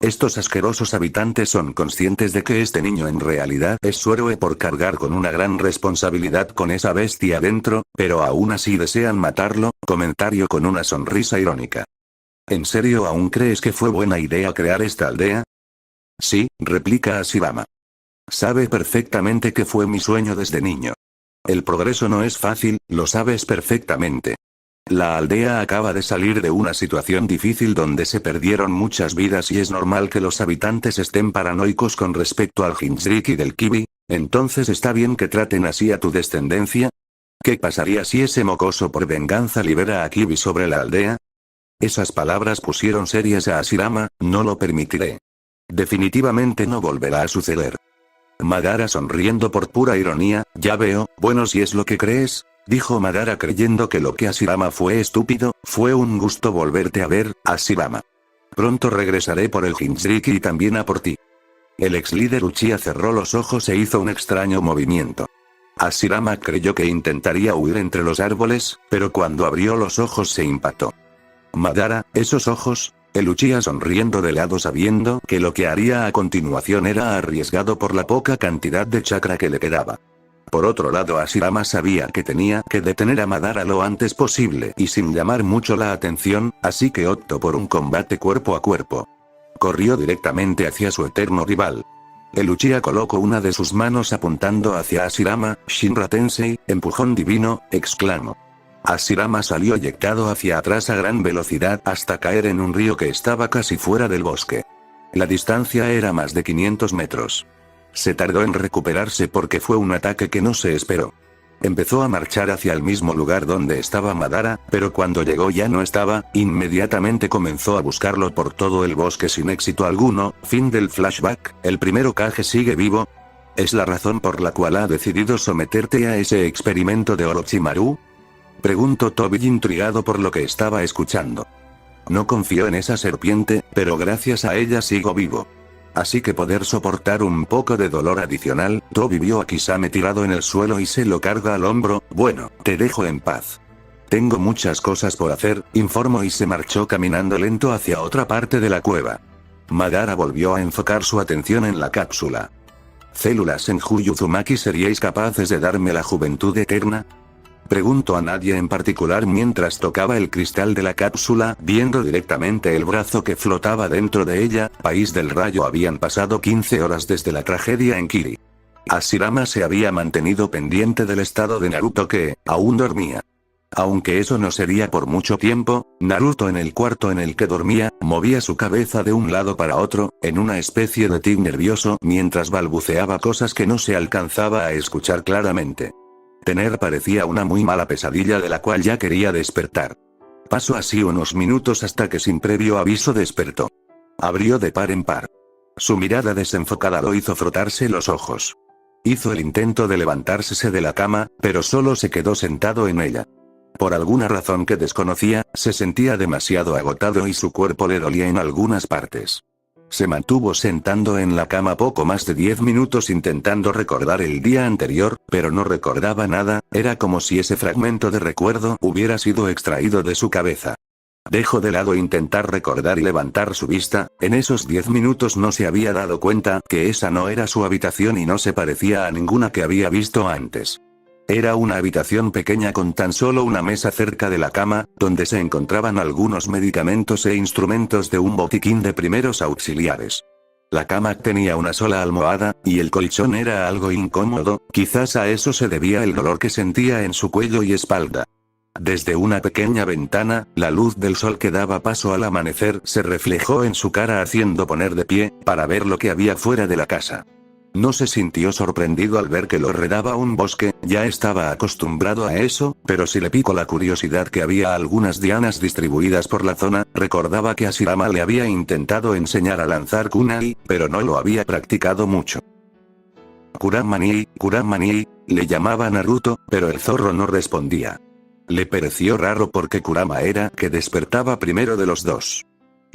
Estos asquerosos habitantes son conscientes de que este niño en realidad es su héroe por cargar con una gran responsabilidad con esa bestia dentro, pero aún así desean matarlo. Comentario con una sonrisa irónica. ¿En serio aún crees que fue buena idea crear esta aldea? Sí, replica Hashirama. Sabe perfectamente que fue mi sueño desde niño. El progreso no es fácil, lo sabes perfectamente. La aldea acaba de salir de una situación difícil donde se perdieron muchas vidas y es normal que los habitantes estén paranoicos con respecto al Jinchuriki del Kibi. Entonces está bien que traten así a tu descendencia. ¿Qué pasaría si ese mocoso por venganza libera a Kibi sobre la aldea? Esas palabras pusieron serias a Hashirama. No lo permitiré. Definitivamente no volverá a suceder. Madara sonriendo por pura ironía. Ya veo, bueno, si es lo que crees, dijo Madara creyendo que lo que Hashirama fue estúpido. Fue un gusto volverte a ver, Hashirama. Pronto regresaré por el Jinchuriki y también a por ti. El ex líder Uchiha cerró los ojos e hizo un extraño movimiento. Hashirama creyó que intentaría huir entre los árboles, pero cuando abrió los ojos se impactó. Madara, esos ojos. El Uchiha sonriendo de lado sabiendo que lo que haría a continuación era arriesgado por la poca cantidad de chakra que le quedaba. Por otro lado, Hashirama sabía que tenía que detener a Madara lo antes posible y sin llamar mucho la atención, así que optó por un combate cuerpo a cuerpo. Corrió directamente hacia su eterno rival. El Uchiha colocó una de sus manos apuntando hacia Hashirama. Shinra Tensei, empujón divino, exclamó. Hashirama salió eyectado hacia atrás a gran velocidad hasta caer en un río que estaba casi fuera del bosque. La distancia era más de 500 metros. Se tardó en recuperarse porque fue un ataque que no se esperó. Empezó a marchar hacia el mismo lugar donde estaba Madara, pero cuando llegó ya no estaba. Inmediatamente comenzó a buscarlo por todo el bosque sin éxito alguno. Fin del flashback. ¿El primer Hokage sigue vivo? ¿Es la razón por la cual ha decidido someterte a ese experimento de Orochimaru? Preguntó Tobi intrigado por lo que estaba escuchando. No confío en esa serpiente, pero gracias a ella sigo vivo. Así que poder soportar un poco de dolor adicional. Tobi vio a Kisame tirado en el suelo y se lo carga al hombro. Bueno, te dejo en paz. Tengo muchas cosas por hacer, informó y se marchó caminando lento hacia otra parte de la cueva. Madara volvió a enfocar su atención en la cápsula. ¿Células en Uzumaki seríais capaces de darme la juventud eterna? Preguntó a nadie en particular mientras tocaba el cristal de la cápsula, viendo directamente el brazo que flotaba dentro de ella. País del Rayo. Habían pasado 15 horas desde la tragedia en Kiri. Hashirama se había mantenido pendiente del estado de Naruto que, aún dormía. Aunque eso no sería por mucho tiempo, Naruto en el cuarto en el que dormía, movía su cabeza de un lado para otro, en una especie de tic nervioso, mientras balbuceaba cosas que no se alcanzaba a escuchar claramente. Tener parecía una muy mala pesadilla de la cual ya quería despertar. Pasó así unos minutos hasta que sin previo aviso despertó. Abrió de par en par. Su mirada desenfocada lo hizo frotarse los ojos. Hizo el intento de levantarse de la cama, pero solo se quedó sentado en ella. Por alguna razón que desconocía, se sentía demasiado agotado y su cuerpo le dolía en algunas partes. Se mantuvo sentando en la cama poco más de 10 minutos intentando recordar el día anterior, pero no recordaba nada. Era como si ese fragmento de recuerdo hubiera sido extraído de su cabeza. Dejó de lado intentar recordar y levantar su vista. En esos 10 minutos no se había dado cuenta que esa no era su habitación y no se parecía a ninguna que había visto antes. Era una habitación pequeña con tan solo una mesa cerca de la cama, donde se encontraban algunos medicamentos e instrumentos de un botiquín de primeros auxiliares. La cama tenía una sola almohada, y el colchón era algo incómodo. Quizás a eso se debía el dolor que sentía en su cuello y espalda. Desde una pequeña ventana, la luz del sol que daba paso al amanecer se reflejó en su cara haciendo poner de pie, para ver lo que había fuera de la casa. No se sintió sorprendido al ver que lo rodeaba un bosque, ya estaba acostumbrado a eso, pero sí le picó la curiosidad que había algunas dianas distribuidas por la zona. Recordaba que Hashirama le había intentado enseñar a lanzar kunai, pero no lo había practicado mucho. Kuramani, le llamaba Naruto, pero el zorro no respondía. Le pareció raro porque Kurama era que despertaba primero de los dos.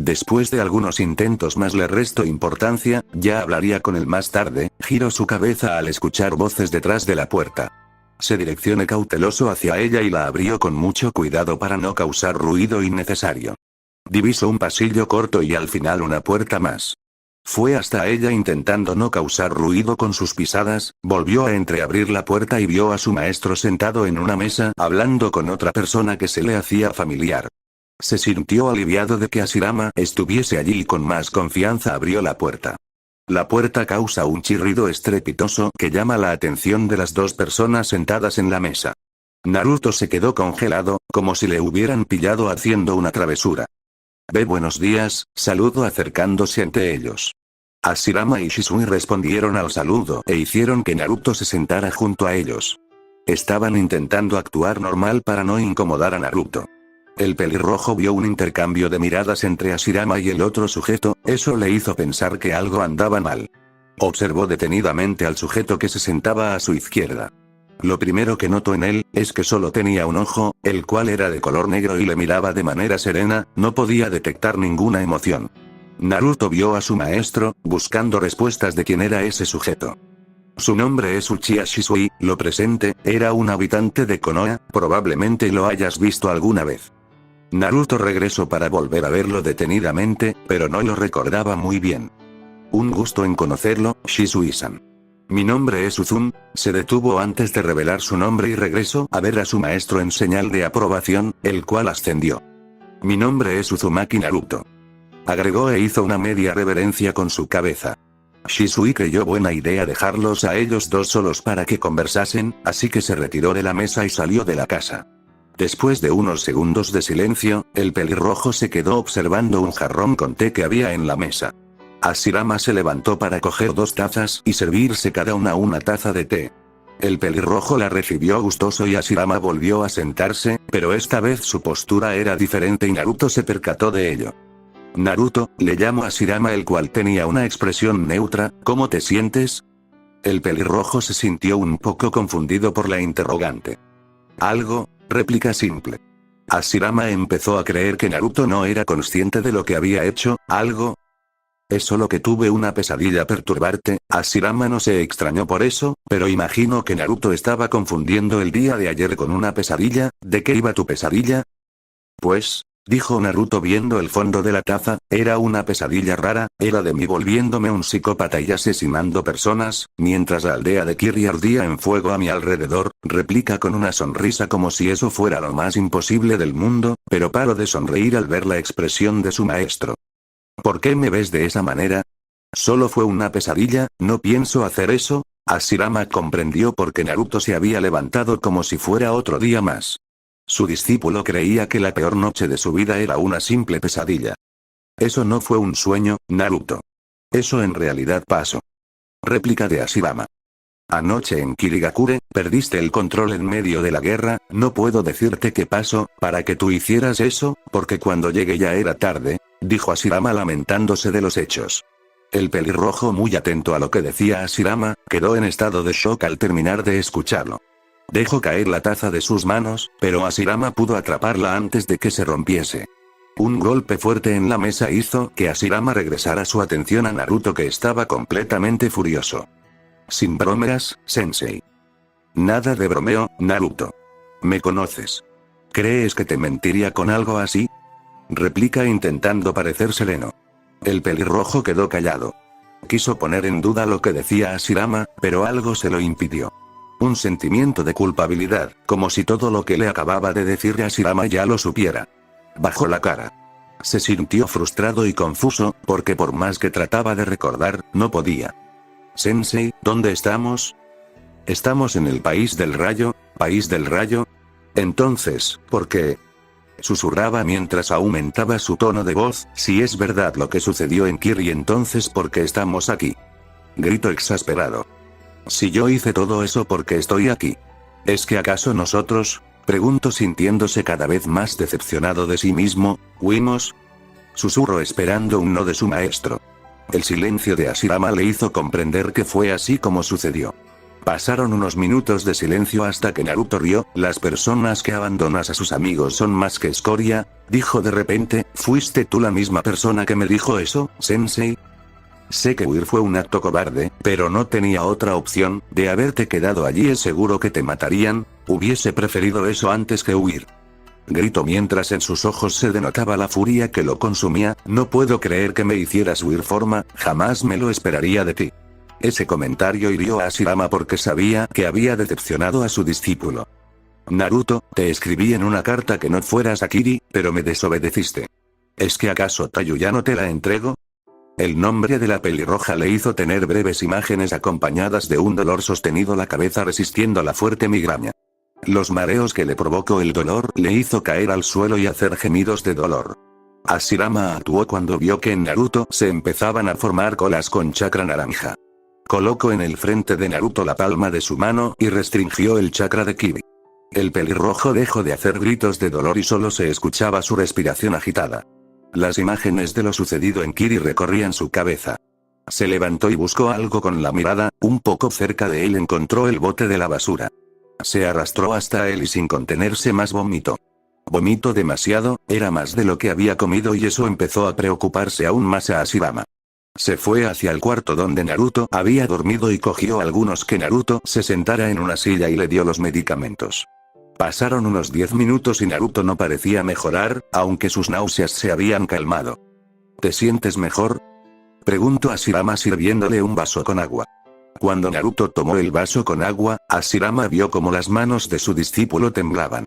Después de algunos intentos más le restó importancia, ya hablaría con él más tarde. Giró su cabeza al escuchar voces detrás de la puerta. Se direccionó cauteloso hacia ella y la abrió con mucho cuidado para no causar ruido innecesario. Divisó un pasillo corto y al final una puerta más. Fue hasta ella intentando no causar ruido con sus pisadas, volvió a entreabrir la puerta y vio a su maestro sentado en una mesa hablando con otra persona que se le hacía familiar. Se sintió aliviado de que Hashirama estuviese allí y con más confianza abrió la puerta. La puerta causa un chirrido estrepitoso que llama la atención de las dos personas sentadas en la mesa. Naruto se quedó congelado, como si le hubieran pillado haciendo una travesura. Buenos días, saludo acercándose ante ellos. Hashirama y Shisui respondieron al saludo e hicieron que Naruto se sentara junto a ellos. Estaban intentando actuar normal para no incomodar a Naruto. El pelirrojo vio un intercambio de miradas entre Hashirama y el otro sujeto, eso le hizo pensar que algo andaba mal. Observó detenidamente al sujeto que se sentaba a su izquierda. Lo primero que notó en él, es que solo tenía un ojo, el cual era de color negro y le miraba de manera serena, no podía detectar ninguna emoción. Naruto vio a su maestro, buscando respuestas de quién era ese sujeto. Su nombre es Uchiha Shisui, lo presente, era un habitante de Konoha, probablemente lo hayas visto alguna vez. Naruto regresó para volver a verlo detenidamente, pero no lo recordaba muy bien. Un gusto en conocerlo, Shisui-san. Mi nombre es Uzun, se detuvo antes de revelar su nombre y regresó a ver a su maestro en señal de aprobación, el cual ascendió. Mi nombre es Uzumaki Naruto. Agregó e hizo una media reverencia con su cabeza. Shisui creyó buena idea dejarlos a ellos dos solos para que conversasen, así que se retiró de la mesa y salió de la casa. Después de unos segundos de silencio, el pelirrojo se quedó observando un jarrón con té que había en la mesa. Hashirama se levantó para coger 2 tazas y servirse cada una taza de té. El pelirrojo la recibió gustoso y Hashirama volvió a sentarse, pero esta vez su postura era diferente y Naruto se percató de ello. Naruto, le llamó a Hashirama, el cual tenía una expresión neutra, ¿cómo te sientes? El pelirrojo se sintió un poco confundido por la interrogante. Algo, réplica simple. Hashirama empezó a creer que Naruto no era consciente de lo que había hecho, algo. Es solo que tuve una pesadilla perturbarte, Hashirama no se extrañó por eso, pero imagino que Naruto estaba confundiendo el día de ayer con una pesadilla, ¿de qué iba tu pesadilla? Pues, dijo Naruto viendo el fondo de la taza, era una pesadilla rara, era de mí volviéndome un psicópata y asesinando personas, mientras la aldea de Kiri ardía en fuego a mi alrededor, replica con una sonrisa como si eso fuera lo más imposible del mundo, pero paró de sonreír al ver la expresión de su maestro. ¿Por qué me ves de esa manera? Solo fue una pesadilla, no pienso hacer eso. Hashirama comprendió por qué Naruto se había levantado como si fuera otro día más. Su discípulo creía que la peor noche de su vida era una simple pesadilla. Eso no fue un sueño, Naruto. Eso en realidad pasó. Réplica de Hashirama. Anoche en Kirigakure, perdiste el control en medio de la guerra, no puedo decirte qué pasó, para que tú hicieras eso, porque cuando llegué ya era tarde, dijo Hashirama lamentándose de los hechos. El pelirrojo, muy atento a lo que decía Hashirama, quedó en estado de shock al terminar de escucharlo. Dejó caer la taza de sus manos, pero Hashirama pudo atraparla antes de que se rompiese. Un golpe fuerte en la mesa hizo que Hashirama regresara su atención a Naruto, que estaba completamente furioso. Sin bromeas, sensei. Nada de bromeo, Naruto. ¿Me conoces? ¿Crees que te mentiría con algo así? Replica intentando parecer sereno. El pelirrojo quedó callado. Quiso poner en duda lo que decía Hashirama, pero algo se lo impidió. Un sentimiento de culpabilidad, como si todo lo que le acababa de decir Hashirama ya lo supiera. Bajó la cara. Se sintió frustrado y confuso, porque por más que trataba de recordar, no podía. Sensei, ¿dónde estamos? Estamos en el país del rayo. ¿País del rayo? Entonces, ¿por qué? Susurraba mientras aumentaba su tono de voz, si es verdad lo que sucedió en Kiri, entonces ¿por qué estamos aquí? Grito exasperado. Si yo hice todo eso, ¿por qué estoy aquí? ¿Es que acaso nosotros? Preguntó sintiéndose cada vez más decepcionado de sí mismo, ¿huimos? Susurró esperando un no de su maestro. El silencio de Hashirama le hizo comprender que fue así como sucedió. Pasaron unos minutos de silencio hasta que Naruto rió. Las personas que abandonas a sus amigos son más que escoria, dijo de repente. ¿Fuiste tú la misma persona que me dijo eso, sensei? Sé que huir fue un acto cobarde, pero no tenía otra opción. De haberte quedado allí es seguro que te matarían. Hubiese preferido eso antes que huir. Gritó mientras en sus ojos se denotaba la furia que lo consumía. No puedo creer que me hicieras huir, forma, jamás me lo esperaría de ti. Ese comentario hirió a Hashirama porque sabía que había decepcionado a su discípulo. Naruto, te escribí en una carta que no fueras a Kiri, pero me desobedeciste. ¿Es que acaso Tayu ya no te la entrego? El nombre de la pelirroja le hizo tener breves imágenes acompañadas de un dolor sostenido la cabeza resistiendo la fuerte migraña. Los mareos que le provocó el dolor le hizo caer al suelo y hacer gemidos de dolor. Hashirama actuó cuando vio que en Naruto se empezaban a formar colas con chakra naranja. Colocó en el frente de Naruto la palma de su mano y restringió el chakra de Kibi. El pelirrojo dejó de hacer gritos de dolor y solo se escuchaba su respiración agitada. Las imágenes de lo sucedido en Kiri recorrían su cabeza. Se levantó y buscó algo con la mirada, un poco cerca de él encontró el bote de la basura. Se arrastró hasta él y sin contenerse más vomitó. Vomitó demasiado, era más de lo que había comido y eso empezó a preocuparse aún más a Hashirama. Se fue hacia el cuarto donde Naruto había dormido y cogió algunos que Naruto se sentara en una silla y le dio los medicamentos. Pasaron unos 10 minutos y Naruto no parecía mejorar, aunque sus náuseas se habían calmado. ¿Te sientes mejor?, preguntó Hashirama sirviéndole un vaso con agua. Cuando Naruto tomó el vaso con agua, Hashirama vio como las manos de su discípulo temblaban.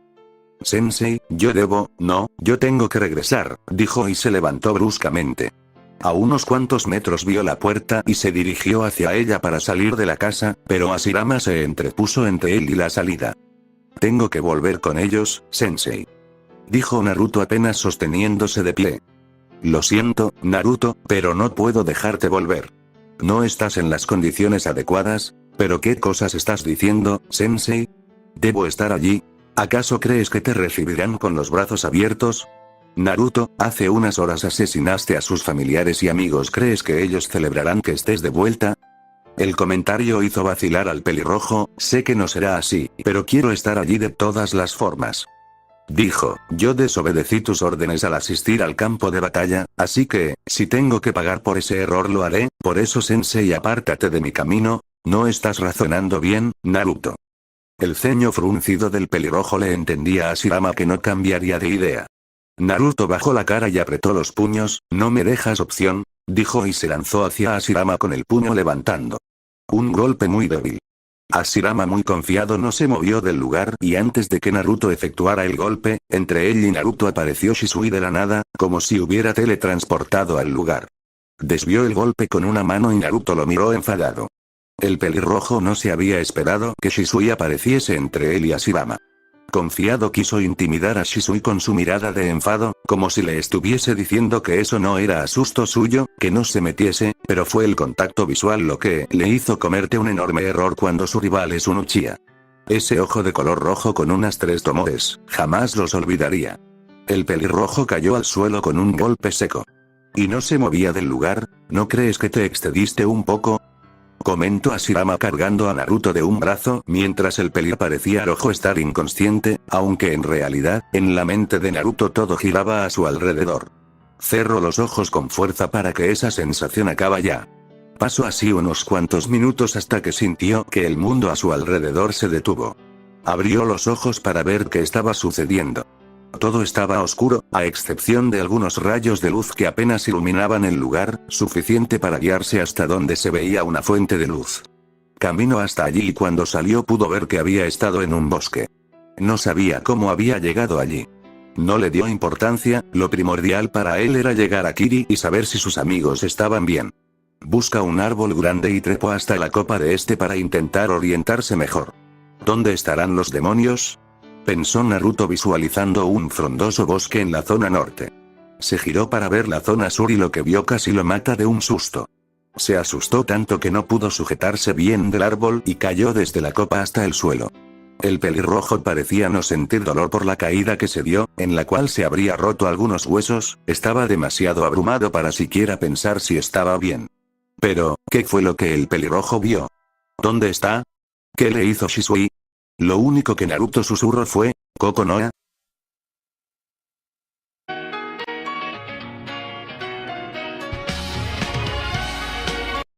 Sensei, yo tengo que regresar, dijo y se levantó bruscamente. A unos cuantos metros vio la puerta y se dirigió hacia ella para salir de la casa, pero Hashirama se entrepuso entre él y la salida. Tengo que volver con ellos, Sensei, dijo Naruto apenas sosteniéndose de pie. Lo siento, Naruto, pero no puedo dejarte volver. No estás en las condiciones adecuadas, pero ¿qué cosas estás diciendo, Sensei? ¿Debo estar allí? ¿Acaso crees que te recibirán con los brazos abiertos? Naruto, hace unas horas asesinaste a sus familiares y amigos, ¿crees que ellos celebrarán que estés de vuelta? El comentario hizo vacilar al pelirrojo, sé que no será así, pero quiero estar allí de todas las formas. Dijo, yo desobedecí tus órdenes al asistir al campo de batalla, así que, si tengo que pagar por ese error lo haré, por eso Sensei apártate de mi camino, no estás razonando bien, Naruto. El ceño fruncido del pelirrojo le entendía a Hashirama que no cambiaría de idea. Naruto bajó la cara y apretó los puños, no me dejas opción, dijo y se lanzó hacia Hashirama con el puño levantando. Un golpe muy débil. Hashirama muy confiado no se movió del lugar y antes de que Naruto efectuara el golpe, entre él y Naruto apareció Shisui de la nada, como si hubiera teletransportado al lugar. Desvió el golpe con una mano y Naruto lo miró enfadado. El pelirrojo no se había esperado que Shisui apareciese entre él y Hashirama. Confiado quiso intimidar a Shisui con su mirada de enfado, como si le estuviese diciendo que eso no era asusto suyo, que no se metiese, pero fue el contacto visual lo que le hizo comerte un enorme error cuando su rival es un Uchiha. Ese ojo de color rojo con unas 3 tomoes, jamás los olvidaría. El pelirrojo cayó al suelo con un golpe seco. ¿Y no se movía del lugar? ¿No crees que te excediste un poco?, comentó Hashirama cargando a Naruto de un brazo mientras el pelir parecía rojo estar inconsciente, aunque en realidad, en la mente de Naruto todo giraba a su alrededor. Cerró los ojos con fuerza para que esa sensación acaba ya. Pasó así unos cuantos minutos hasta que sintió que el mundo a su alrededor se detuvo. Abrió los ojos para ver qué estaba sucediendo. Todo estaba oscuro, a excepción de algunos rayos de luz que apenas iluminaban el lugar, suficiente para guiarse hasta donde se veía una fuente de luz. Caminó hasta allí y cuando salió pudo ver que había estado en un bosque. No sabía cómo había llegado allí. No le dio importancia, lo primordial para él era llegar a Kiri y saber si sus amigos estaban bien. Busca un árbol grande y trepó hasta la copa de este para intentar orientarse mejor. ¿Dónde estarán los demonios?, pensó Naruto visualizando un frondoso bosque en la zona norte. Se giró para ver la zona sur y lo que vio casi lo mata de un susto. Se asustó tanto que no pudo sujetarse bien del árbol y cayó desde la copa hasta el suelo. El pelirrojo parecía no sentir dolor por la caída que se dio, en la cual se habría roto algunos huesos, estaba demasiado abrumado para siquiera pensar si estaba bien. Pero, ¿qué fue lo que el pelirrojo vio? ¿Dónde está? ¿Qué le hizo Shisui? Lo único que Naruto susurró fue, Kokonoha,